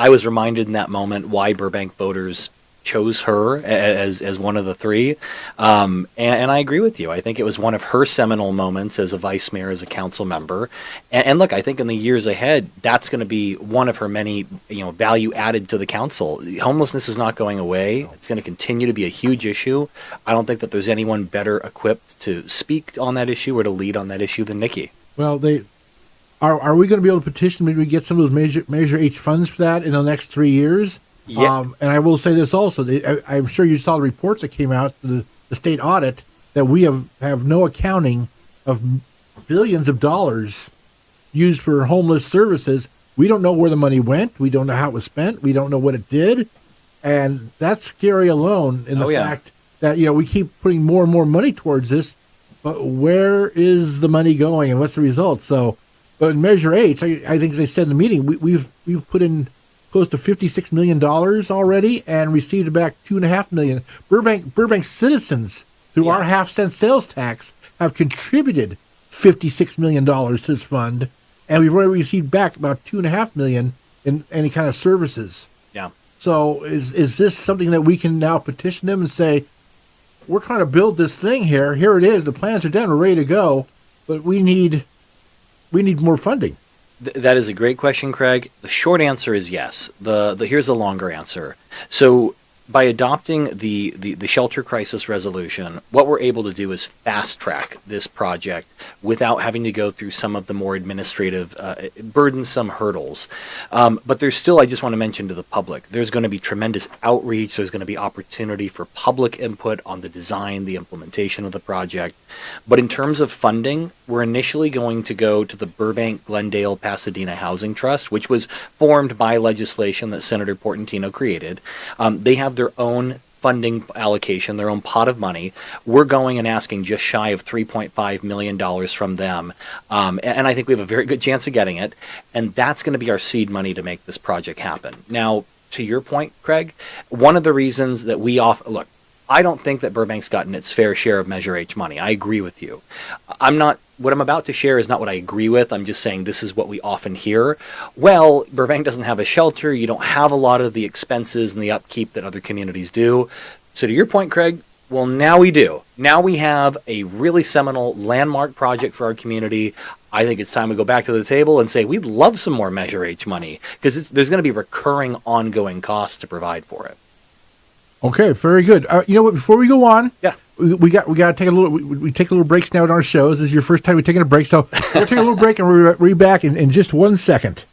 was reminded in that moment why Burbank voters chose her as one of the three, and I agree with you. I think it was one of her seminal moments as a vice mayor, as a council member. And look, I think in the years ahead, that's going to be one of her many value added to the council. Homelessness is not going away. It's going to continue to be a huge issue. I don't think that there's anyone better equipped to speak on that issue or to lead on that issue than Nikki. Well, are we going to be able to petition? Maybe we get some of those Measure H funds for that in the next 3 years. Yeah. And I will say this also. I'm sure you saw the reports that came out, the state audit, that we have no accounting of billions of dollars used for homeless services. We don't know where the money went. We don't know how it was spent. We don't know what it did. And that's scary alone in the fact that, we keep putting more and more money towards this. But where is the money going and what's the result? So, but in Measure H, I think they said in the meeting, we've put in close to $56 million already and received back $2.5 million. Burbank citizens, through our half-cent sales tax, have contributed $56 million to this fund, and we've already received back about $2.5 million in any kind of services. Yeah. So is this something that we can now petition them and say, we're trying to build this thing here. Here it is. The plans are done. We're ready to go, but we need more funding. That is a great question, Craig. The short answer is yes. Here's the longer answer. So by adopting the shelter crisis resolution, what we're able to do is fast track this project without having to go through some of the more administrative, burdensome hurdles. But there's still, I just want to mention to the public, there's going to be tremendous outreach. There's going to be opportunity for public input on the design, the implementation of the project. But in terms of funding, we're initially going to go to the Burbank, Glendale, Pasadena Housing Trust, which was formed by legislation that Senator Portantino created. They have their own funding allocation, their own pot of money. We're going and asking just shy of $3.5 million from them. And I think we have a very good chance of getting it. And that's going to be our seed money to make this project happen. Now, to your point, Craig, one of the reasons that look, I don't think that Burbank's gotten its fair share of Measure H money. I agree with you. What I'm about to share is not what I agree with. I'm just saying this is what we often hear. Well, Burbank doesn't have a shelter. You don't have a lot of the expenses and the upkeep that other communities do. So to your point, Craig, well, now we do. Now we have a really seminal landmark project for our community. I think it's time to go back to the table and say we'd love some more Measure H money because there's going to be recurring, ongoing costs to provide for it. Okay, very good. You know what? Before we go on, Yeah. we got to take a little. We take a little breaks now in our shows. This is your first time we're taking a break, so we'll take a little break and we'll be back in just 1 second.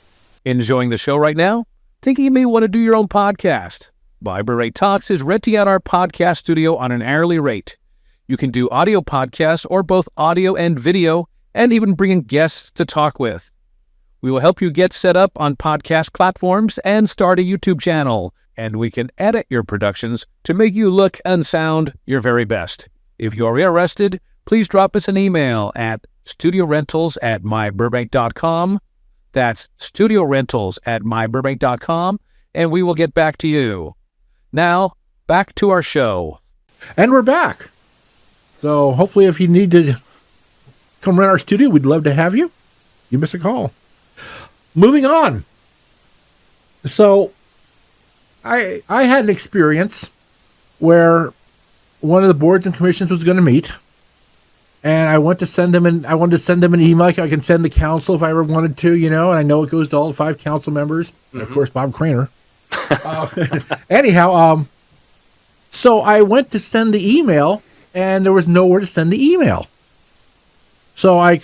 Enjoying the show right now? Thinking you may want to do your own podcast? Burbank Talks is renting out our podcast studio on an hourly rate. You can do audio podcasts or both audio and video, and even bring in guests to talk with. We will help you get set up on podcast platforms and start a YouTube channel, and we can edit your productions to make you look and sound your very best. If you're interested, please drop us an email at studiorentals@myburbank.com. That's studiorentals@myburbank.com, and we will get back to you. Now, back to our show. And we're back. So hopefully if you need to come rent our studio, we'd love to have you. You missed a call. Moving on. So I had an experience where one of the boards and commissions was going to meet, and I wanted to send them an email like I can send the council if I ever wanted to, and I know it goes to all 5 council members, and of course Bob Craner. Anyhow, so I went to send the email, and there was nowhere to send the email. So I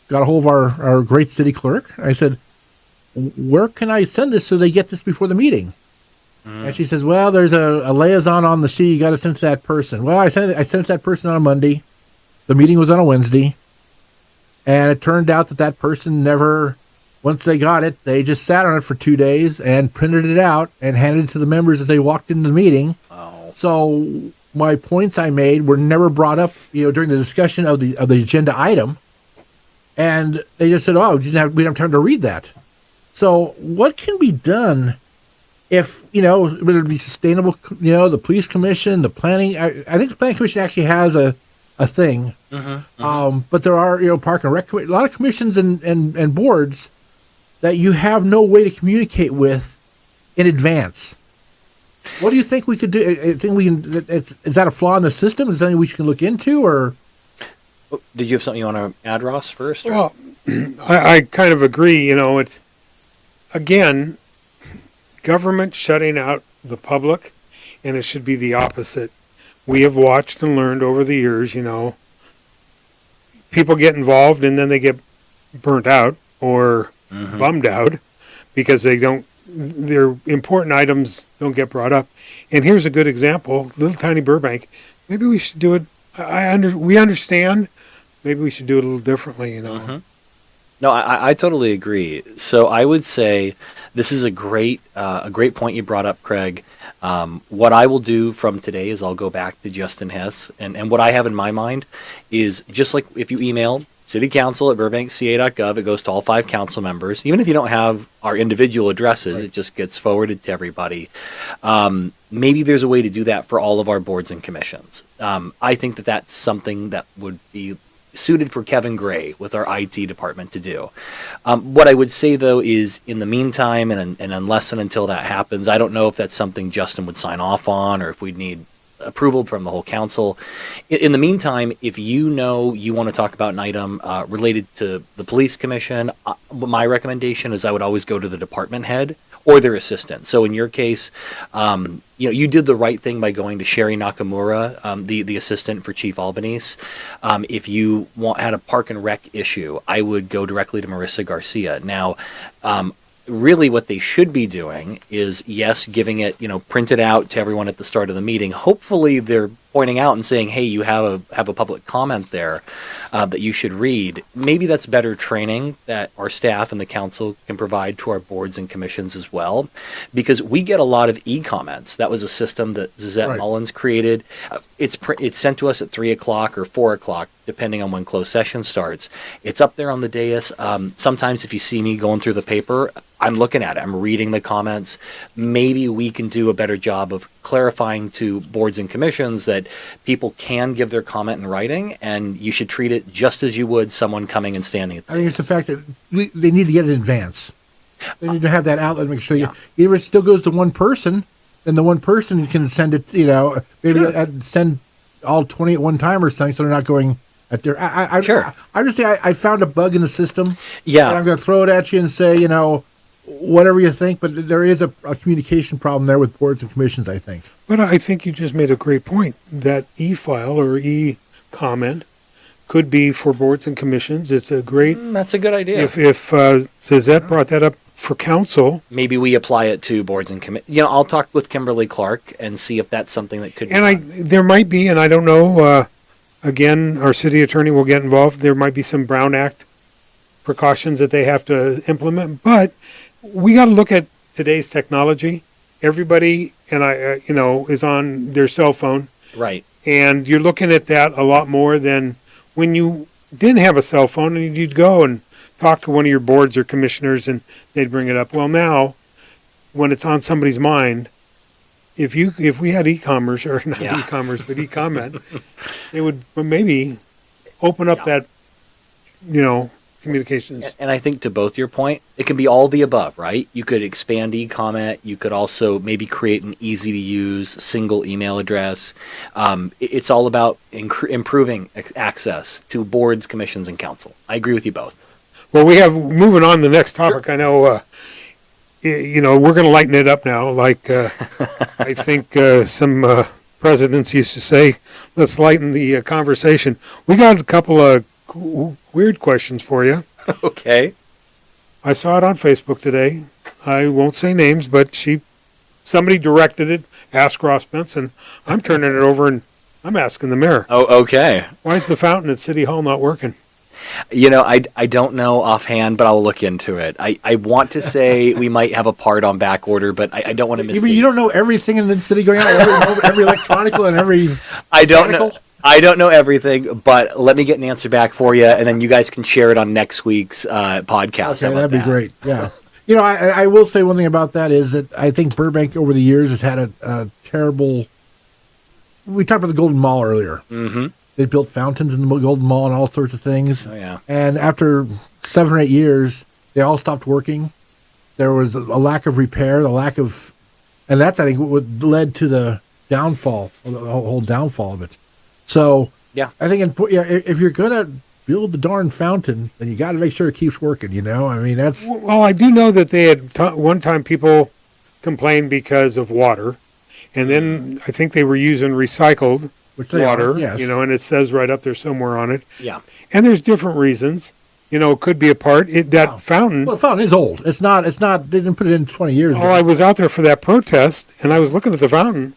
got a hold of our great city clerk. I said, where can I send this so they get this before the meeting? And she says, well, there's a liaison on the sheet. You got to send to that person. Well, I sent it to that person on a Monday. The meeting was on a Wednesday. And it turned out that person never, once they got it, they just sat on it for 2 days and printed it out and handed it to the members as they walked into the meeting. Oh. So my points I made were never brought up, during the discussion of the agenda item. And they just said, we didn't have time to read that. So what can be done if, whether it be sustainable, the police commission, the planning, I think the planning commission actually has a thing. But there are, park and rec, a lot of commissions and boards that you have no way to communicate with in advance. What do you think we could do? Is that a flaw in the system? Is that something we can look into, or? Did you have something you want to add, Ross, first? Or? Well, I kind of agree. It's, again, government shutting out the public, and it should be the opposite. We have watched and learned over the years, people get involved and then they get burnt out or bummed out because their important items don't get brought up. And here's a good example, little tiny Burbank. Maybe we should do it. We understand. Maybe we should do it a little differently, No, I totally agree. So I would say this is a great point you brought up, Craig. What I will do from today is I'll go back to Justin Hess, and what I have in my mind is just like if you email citycouncil@burbankca.gov, it goes to all 5 council members. Even if you don't have our individual addresses, It just gets forwarded to everybody. Maybe there's a way to do that for all of our boards and commissions. I think that's something that would be suited for Kevin Gray with our IT department to do. What I would say, though, is in the meantime, and unless and until that happens, I don't know if that's something Justin would sign off on or if we'd need approval from the whole council. In the meantime, if you want to talk about an item related to the police commission, my recommendation is I would always go to the department head or their assistant. So in your case, you did the right thing by going to Sherry Nakamura, the assistant for Chief Albanese. If you had a park and rec issue, I would go directly to Marissa Garcia. Now, really what they should be doing is, yes, giving it, printed out to everyone at the start of the meeting. Hopefully their pointing out and saying, hey, you have a public comment there that you should read. Maybe that's better training that our staff and the council can provide to our boards and commissions as well, because we get a lot of e-comments. That was a system that Zizette Right. Mullins created. It's sent to us at 3 o'clock or 4 o'clock, depending on when closed session starts. It's up there on the dais. Sometimes if you see me going through the paper, I'm looking at it. I'm reading the comments. Maybe we can do a better job of clarifying to boards and commissions that people can give their comment in writing, and you should treat it just as you would someone coming and standing at the I think it's the dais. fact that they need to get it in advance. They need to have that outlet. Make sure if it still goes to one person, then the one person can send it. Maybe send all 20 at one time or something, so they're not going at their. Sure. I just say I found a bug in the system. Yeah. And I'm going to throw it at you and say whatever you think, but there is a communication problem there with boards and commissions, I think. But I think you just made a great point. That e-file or e-comment could be for boards and commissions. It's a great. That's a good idea. If Zizette brought that up for council, Maybe we apply it to boards and commissions. I'll talk with Kimberly Clark and see if that's something that could be and done. there might be, and I don't know. Again, our city attorney will get involved. There might be some Brown Act precautions that they have to implement, but we got to look at today's technology. Everybody is on their cell phone, Right. and you're looking at that a lot more than when you didn't have a cell phone and you'd go and talk to one of your boards or commissioners and they'd bring it up. Well, now when it's on somebody's mind, if we had e-commerce, or not Yeah. e-commerce but e-comment, it would maybe open up that communications. And I think to both your point, it can be all the above, right? You could expand e-comment. You could also maybe create an easy-to-use single email address. It's all about improving access to boards, commissions, and council. I agree with you both. Well, we have moving on to the next topic. I know, we're going to lighten it up now. Like I think some presidents used to say, "Let's lighten the conversation." We got a couple of weird questions for you. Okay. I saw it on Facebook today. I won't say names, but somebody directed it. Ask Ross Benson. I'm turning it over and I'm asking the mayor, Oh, okay. why is the fountain at City Hall not working? I don't know offhand, but I'll look into it. I want to say we might have a part on back order, but I don't want to You mistake. mean you don't know everything in the city going on, every electronical and every. I don't know. mechanical? I don't know everything, but let me get an answer back for you, and then you guys can share it on next week's podcast. Okay, How about that'd be that? great. Yeah. I will say one thing about that is that I think Burbank over the years has had a terrible. We talked about the Golden Mall earlier. Mm-hmm. They built fountains in the Golden Mall and all sorts of things. Oh, yeah. And after 7 or 8 years, they all stopped working. There was a lack of repair, and that's, I think, what led to the downfall, the whole downfall of it. So, Yeah. I think if you're going to build the darn fountain, then you got to make sure it keeps working, I mean, that's. Well, I do know that they had one time people complained because of water, and then I think they were using recycled Which they water, are, yes. and it says right up there somewhere on it. Yeah. And there's different reasons, it could be a part. Fountain. Well, the fountain is old. It's not, they didn't put it in 20 years ago. I was out there for that protest, and I was looking at the fountain.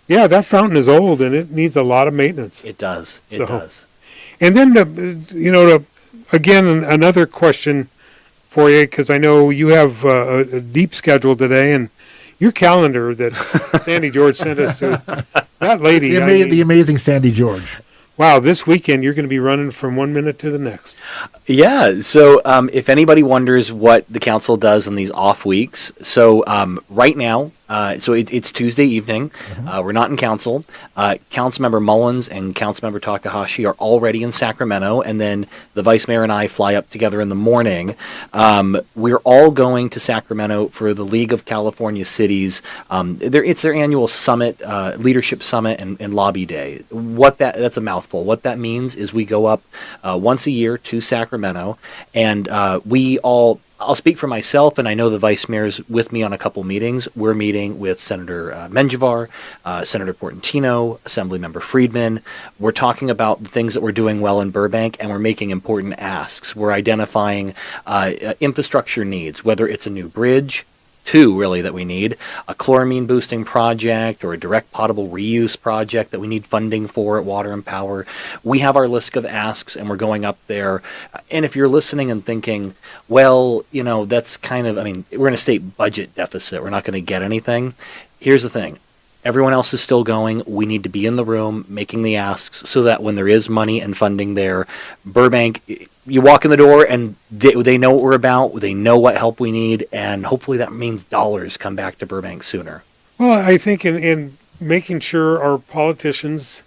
Yeah, that fountain is old, and it needs a lot of maintenance. It does. It So- does. And then, again, another question for you, because I know you have a deep schedule today, and your calendar that Sandy George sent us to, that lady, the amazing Sandy George. wow, this weekend you're going to be running from 1 minute to the next. Yeah. So if anybody wonders what the council does in these off weeks, so right now, it's Tuesday evening. We're not in council. Councilmember Mullins and Councilmember Takahashi are already in Sacramento, and then the vice mayor and I fly up together in the morning. We're all going to Sacramento for the League of California Cities. It's their annual summit, leadership summit, and lobby day. That's a mouthful. What that means is we go up once a year to Sacramento, and I'll speak for myself, and I know the vice mayor's with me on a couple meetings. We're meeting with Senator Menjivar, Senator Portantino, Assemblymember Friedman. We're talking about the things that we're doing well in Burbank, and we're making important asks. We're identifying infrastructure needs, whether it's a new bridge, two really that we need: a chloramine boosting project or a direct potable reuse project that we need funding for at Water and Power. We have our list of asks and we're going up there. And if you're listening and thinking, well, that's kind of, we're in a state budget deficit, we're not going to get anything. Here's the thing. Everyone else is still going. We need to be in the room making the asks so that when there is money and funding there, Burbank, you walk in the door and they know what we're about, they know what help we need, and hopefully that means dollars come back to Burbank sooner. Well, I think in making sure our politicians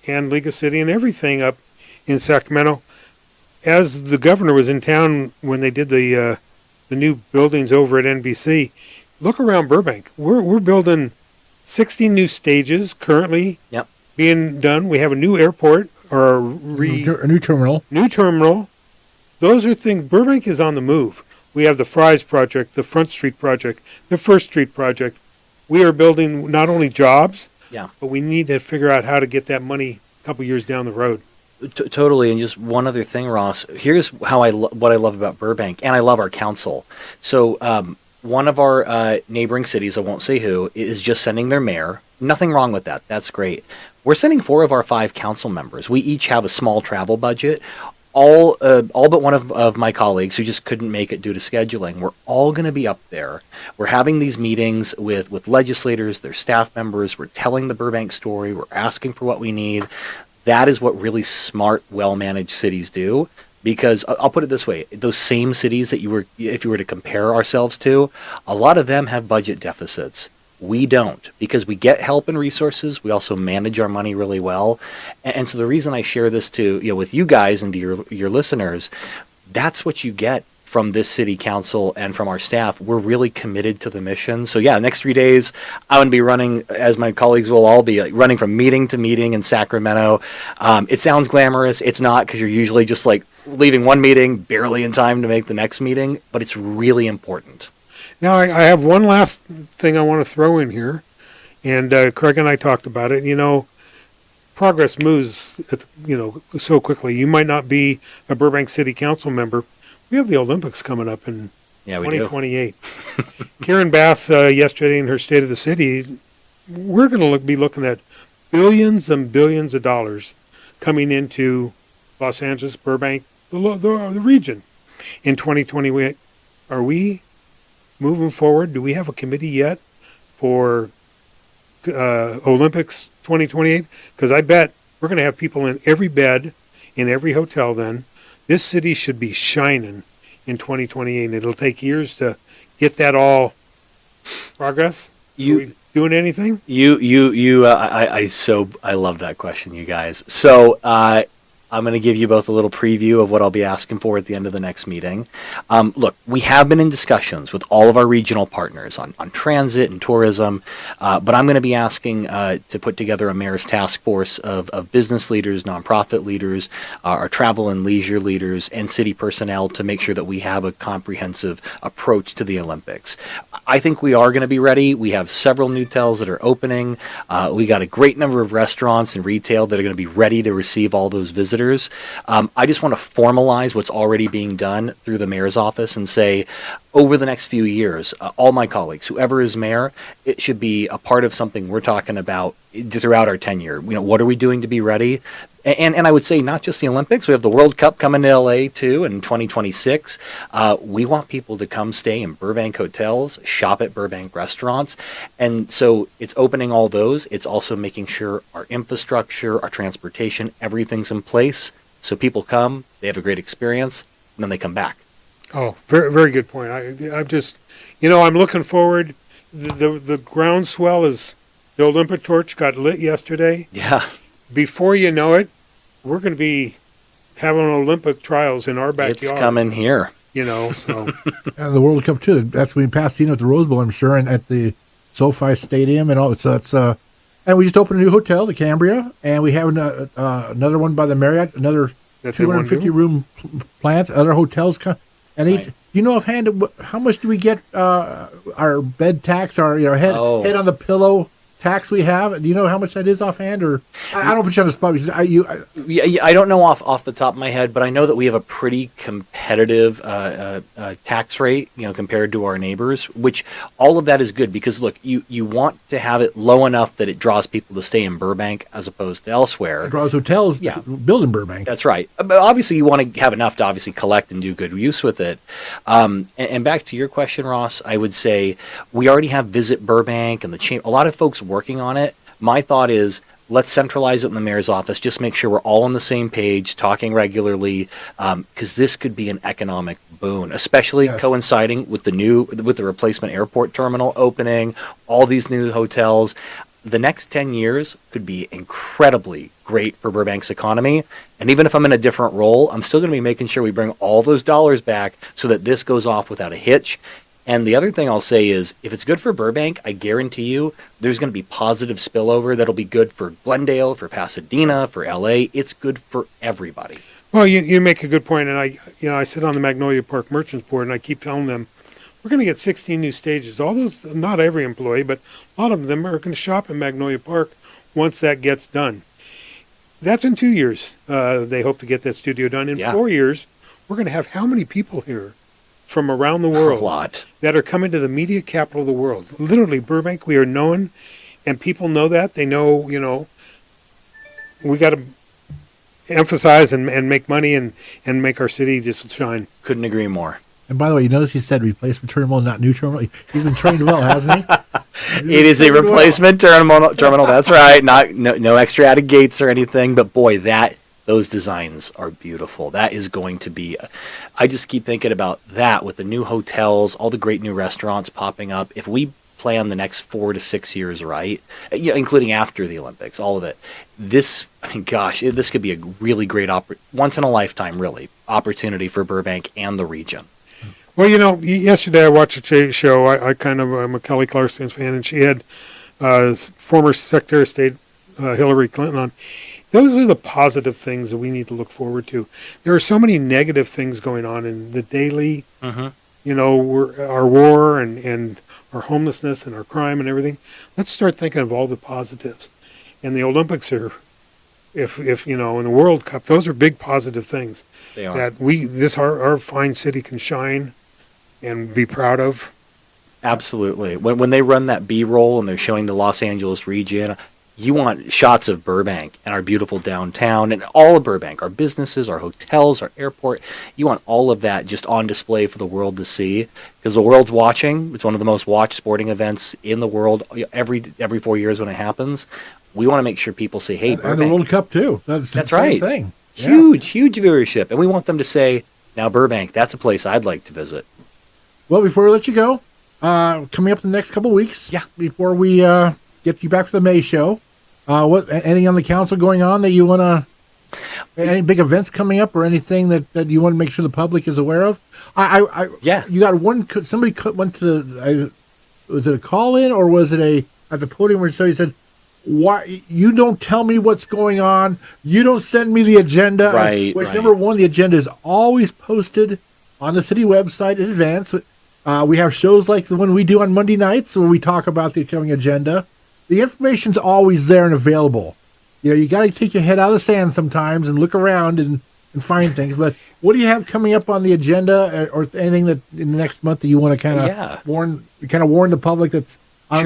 and League of City and everything up in Sacramento, as the governor was in town when they did the new buildings over at NBC, look around Burbank. We're building 60 new stages currently being done. We have a new airport or a new terminal. New terminal. Those are things. Burbank is on the move. We have the Fry's project, the Front Street project, the First Street project. We are building not only jobs, but we need to figure out how to get that money a couple years down the road. Totally. And just one other thing, Ross. Here's how what I love about Burbank, and I love our council. So one of our neighboring cities, I won't say who, is just sending their mayor. Nothing wrong with that. That's great. We're sending 4 of our 5 council members. We each have a small travel budget. All but one of my colleagues who just couldn't make it due to scheduling. We're all going to be up there. We're having these meetings with legislators, their staff members. We're telling the Burbank story. We're asking for what we need. That is what really smart, well-managed cities do. Because I'll put it this way, those same cities that if you were to compare ourselves to, a lot of them have budget deficits. We don't, because we get help and resources. We also manage our money really well. And so the reason I share this with you guys and to your listeners, that's what you get from this city council and from our staff. We're really committed to the mission. So next 3 days, I'm going to be running, as my colleagues will all be, running from meeting to meeting in Sacramento. It sounds glamorous. It's not, because you're usually just leaving one meeting barely in time to make the next meeting, but it's really important. Now, I have one last thing I want to throw in here, and Craig and I talked about it. Progress moves, so quickly. You might not be a Burbank City Council member. We have the Olympics coming up in 2028. Karen Bass, yesterday in her State of the City, we're going to be looking at billions and billions of dollars coming into Los Angeles, Burbank, the region in 2028. Are we moving forward? Do we have a committee yet for Olympics 2028? Because I bet we're going to have people in every bed, in every hotel then. This city should be shining in 2028, and it'll take years to get that all progress. Are we doing anything? I love that question, you guys. So I'm going to give you both a little preview of what I'll be asking for at the end of the next meeting. Look, we have been in discussions with all of our regional partners on transit and tourism, but I'm going to be asking to put together a mayor's task force of business leaders, nonprofit leaders, our travel and leisure leaders, and city personnel to make sure that we have a comprehensive approach to the Olympics. I think we are going to be ready. We have several new hotels that are opening. We got a great number of restaurants and retail that are going to be ready to receive all those visitors. I just want to formalize what's already being done through the mayor's office and say, over the next few years, all my colleagues, whoever is mayor, it should be a part of something we're talking about throughout our tenure. What are we doing to be ready? And I would say not just the Olympics. We have the World Cup coming to LA too in 2026. We want people to come stay in Burbank hotels, shop at Burbank restaurants. And so it's opening all those. It's also making sure our infrastructure, our transportation, everything's in place. So people come, they have a great experience, and then they come back. Oh, very, very good point. I'm just, I'm looking forward. The groundswell is the Olympic torch got lit yesterday. Yeah. Before you know it, we're going to be having Olympic trials in our backyard. It's coming here. So. And the World Cup, too. That's when Pasadena at the Rose Bowl, I'm sure, and at the SoFi Stadium and all. So that's, and we just opened a new hotel, the Cambria, and we have another one by the Marriott, another 250-room plants, other hotels. And each, offhand, how much do we get our bed tax, our head on the pillow tax we have? Do you know how much that is offhand? Or I don't put you on the spot. Yeah, I don't know off the top of my head, but I know that we have a pretty competitive tax rate, compared to our neighbors. Which all of that is good because look, you want to have it low enough that it draws people to stay in Burbank as opposed to elsewhere. It draws hotels. Yeah. To build in Burbank. That's right. But obviously, you want to have enough to obviously collect and do good use with it. And back to your question, Ross, I would say we already have Visit Burbank and a lot of folks working on it. My thought is let's centralize it in the mayor's office. Just make sure we're all on the same page, talking regularly, because this could be an economic boon, especially coinciding with the replacement airport terminal opening, all these new hotels. The next 10 years could be incredibly great for Burbank's economy. And even if I'm in a different role, I'm still going to be making sure we bring all those dollars back so that this goes off without a hitch. And the other thing I'll say is, if it's good for Burbank, I guarantee you there's going to be positive spillover that'll be good for Glendale, for Pasadena, for LA. It's good for everybody. Well, you make a good point, and I sit on the Magnolia Park Merchants Board, and I keep telling them we're going to get 16 new stages. All those, not every employee, but a lot of them are going to shop in Magnolia Park once that gets done. That's in 2 years. They hope to get that studio done. In 4 years, we're going to have how many people here from around the world A lot. that are coming to the media capital of the world? Literally, Burbank, we are known, and people know that. They know, we got to emphasize and make money and make our city just shine. Couldn't agree more. And by the way, you notice he said replacement terminal, not new terminal. He's been trained well, hasn't he? It is a replacement terminal. That's right. No extra added gates or anything. But boy, those designs are beautiful. That is going to be. I just keep thinking about that with the new hotels, all the great new restaurants popping up. If we plan the next 4 to 6 years right, including after the Olympics, all of it, this could be a really great once in a lifetime, really, opportunity for Burbank and the region. Well, yesterday I watched a show. I'm a Kelly Clarkson's fan, and she had former Secretary of State Hillary Clinton on. Those are the positive things that we need to look forward to. There are so many negative things going on in the daily, our war and our homelessness and our crime and everything. Let's start thinking of all the positives. And the Olympics are, if in the World Cup, those are big positive things. They are. That our fine city can shine and be proud of. Absolutely. When they run that B-roll and they're showing the Los Angeles region, you want shots of Burbank and our beautiful downtown and all of Burbank, our businesses, our hotels, our airport. You want all of that just on display for the world to see because the world's watching. It's one of the most watched sporting events in the world every 4 years when it happens. We want to make sure people say, hey, Burbank. And the World Cup, too. That's right. Thing. Huge viewership. And we want them to say, now Burbank, that's a place I'd like to visit. Well, before we let you go, coming up in the next couple of weeks, before we get you back for the May show, anything on the council going on that you want to, any big events coming up or anything that you want to make sure the public is aware of? You got one, somebody went to, was it a call-in or was it at the podium where somebody said, why you don't tell me what's going on? You don't send me the agenda. Right. Number one, the agenda is always posted on the city website in advance. We have shows like the one we do on Monday nights where we talk about the coming agenda. The information's always there and available. You got to take your head out of the sand sometimes and look around and find things. But what do you have coming up on the agenda or anything that in the next month that you want to kind of warn the public that's on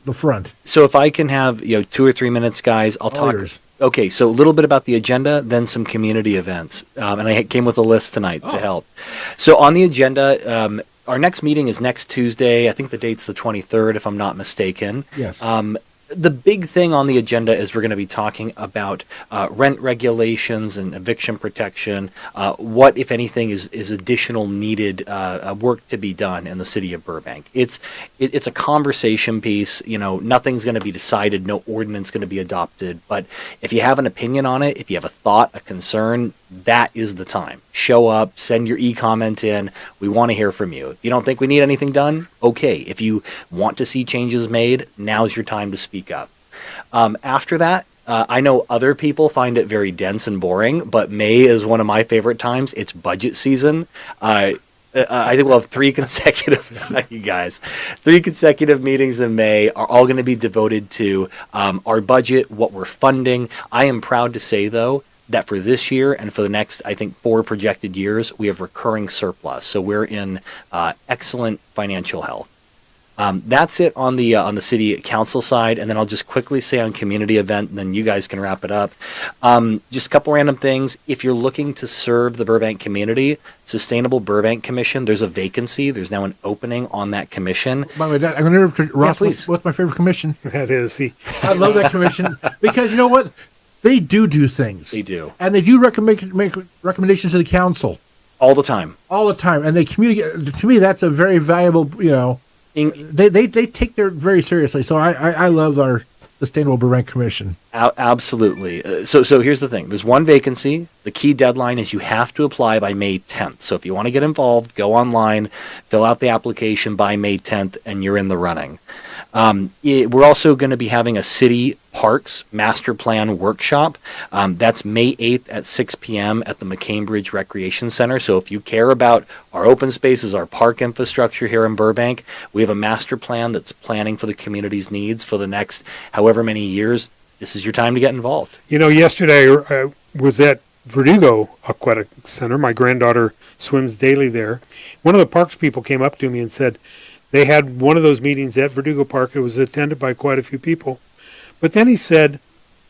the front? So if I can have 2 or 3 minutes, guys, I'll talk. Yours. Okay, so a little bit about the agenda, then some community events, and I came with a list tonight to help. So on the agenda, our next meeting is next Tuesday. I think the date's the 23rd, if I'm not mistaken. Yes. The big thing on the agenda is we're going to be talking about rent regulations and eviction protection. What, if anything, is additional needed work to be done in the city of Burbank? It's a conversation piece. Nothing's going to be decided. No ordinance going to be adopted. But if you have an opinion on it, if you have a thought, a concern, that is the time. Show up, send your e-comment in. We want to hear from you. If you don't think we need anything done, okay. If you want to see changes made, now's your time to speak up. After that, I know other people find it very dense and boring, but May is one of my favorite times. It's budget season. I think we'll have 3 consecutive, you guys, 3 consecutive meetings in May are all going to be devoted to our budget, what we're funding. I am proud to say, though, that for this year and for the next, I think, 4 projected years, we have recurring surplus. So we're in excellent financial health. That's it on the city council side, and then I'll just quickly say on community event, and then you guys can wrap it up. Just a couple random things. If you're looking to serve the Burbank community, Sustainable Burbank Commission, there's a vacancy. There's now an opening on that commission. By the way, I'm going to interrupt Ross. please. What's my favorite commission? That is I love that commission because you know what? They do things. They do. And they do make recommendations to the council. All the time. All the time. And they communicate. To me, that's a very valuable, they take their very seriously. So I love our Sustainable Burbank Commission. Absolutely. So here's the thing. There's one vacancy. The key deadline is you have to apply by May 10th. So if you want to get involved, go online, fill out the application by May 10th, and you're in the running. We're also going to be having a city parks master plan workshop. That's May 8th at 6 p.m. at the McCambridge Recreation Center. So if you care about our open spaces, our park infrastructure here in Burbank, we have a master plan that's planning for the community's needs for the next however many years. This is your time to get involved. Yesterday I was at Verdugo Aquatic Center. My granddaughter swims daily there. One of the parks people came up to me and said, they had one of those meetings at Verdugo Park. It was attended by quite a few people. But then he said,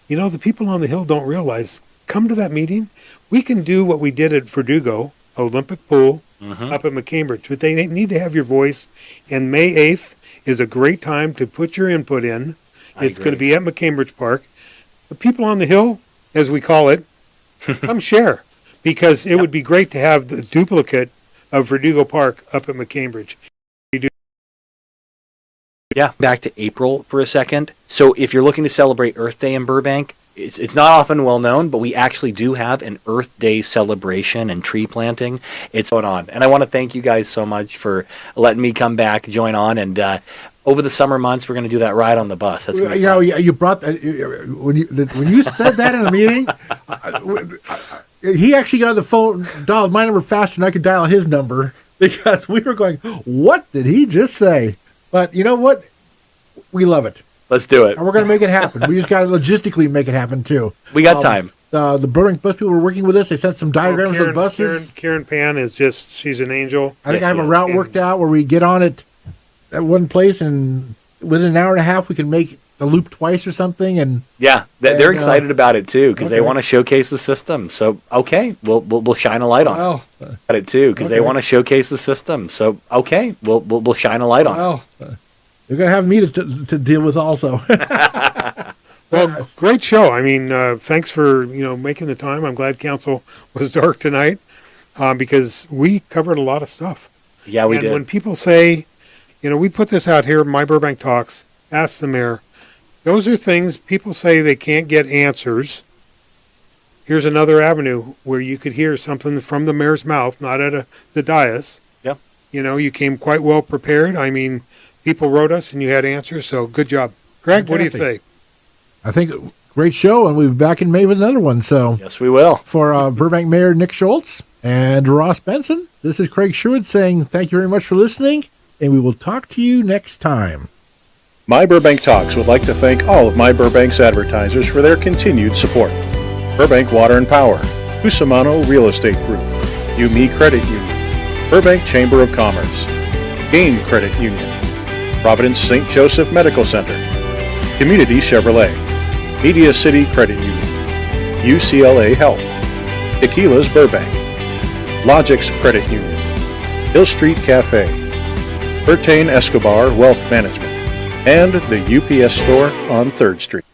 the people on the hill don't realize, come to that meeting. We can do what we did at Verdugo, Olympic pool, up at McCambridge. But they need to have your voice. And May 8th is a great time to put your input in. It's going to be at McCambridge Park. The people on the hill, as we call it, come share. Because it would be great to have the duplicate of Verdugo Park up at McCambridge. Yeah, back to April for a second. So if you're looking to celebrate Earth Day in Burbank, it's not often well known, but we actually do have an Earth Day celebration and tree planting. It's going on. And I want to thank you guys so much for letting me come back, join on, and over the summer months, we're going to do that ride on the bus. That's going to be fun. You brought that when you said that in a meeting. He actually got the phone, dialed my number faster than I could dial his number because we were going, what did he just say? But you know what? We love it. Let's do it. And we're going to make it happen. We just got to logistically make it happen, too. We got time. The Burbank bus people were working with us. They sent some diagrams of the buses. Karen Pan is she's an angel. I think I have a route worked out where we get on it at one place, and within an hour and a half, we can make the loop twice or something. And yeah, they're excited about it, too, because they want to showcase the system. So, okay, we'll shine a light on it, too, because they want to showcase the system. So, okay, we'll shine a light on it. You're going to have me to deal with also. Well, great show. I mean, thanks for, making the time. I'm glad council was dark tonight because we covered a lot of stuff. Yeah, we did. And when people say, we put this out here, My Burbank Talks, Ask the Mayor, those are things people say they can't get answers. Here's another avenue where you could hear something from the mayor's mouth, not at the dais. Yep. You came quite well prepared. I mean, people wrote us and you had answers, so good job. Greg, What do you say? I think great show, and we'll be back in May with another one. So yes, we will. For Burbank Mayor Nick Schultz and Ross Benson, this is Craig Sherwood saying thank you very much for listening, and we will talk to you next time. My Burbank Talks would like to thank all of My Burbank's advertisers for their continued support. Burbank Water and Power, Cusimano Real Estate Group, UME Credit Union, Burbank Chamber of Commerce, Gain Credit Union, Providence St. Joseph Medical Center, Community Chevrolet, Media City Credit Union, UCLA Health, Tequila's Burbank, Logix Credit Union, Hill Street Cafe, Bertain Escobar Wealth Management, and the UPS Store on 3rd Street.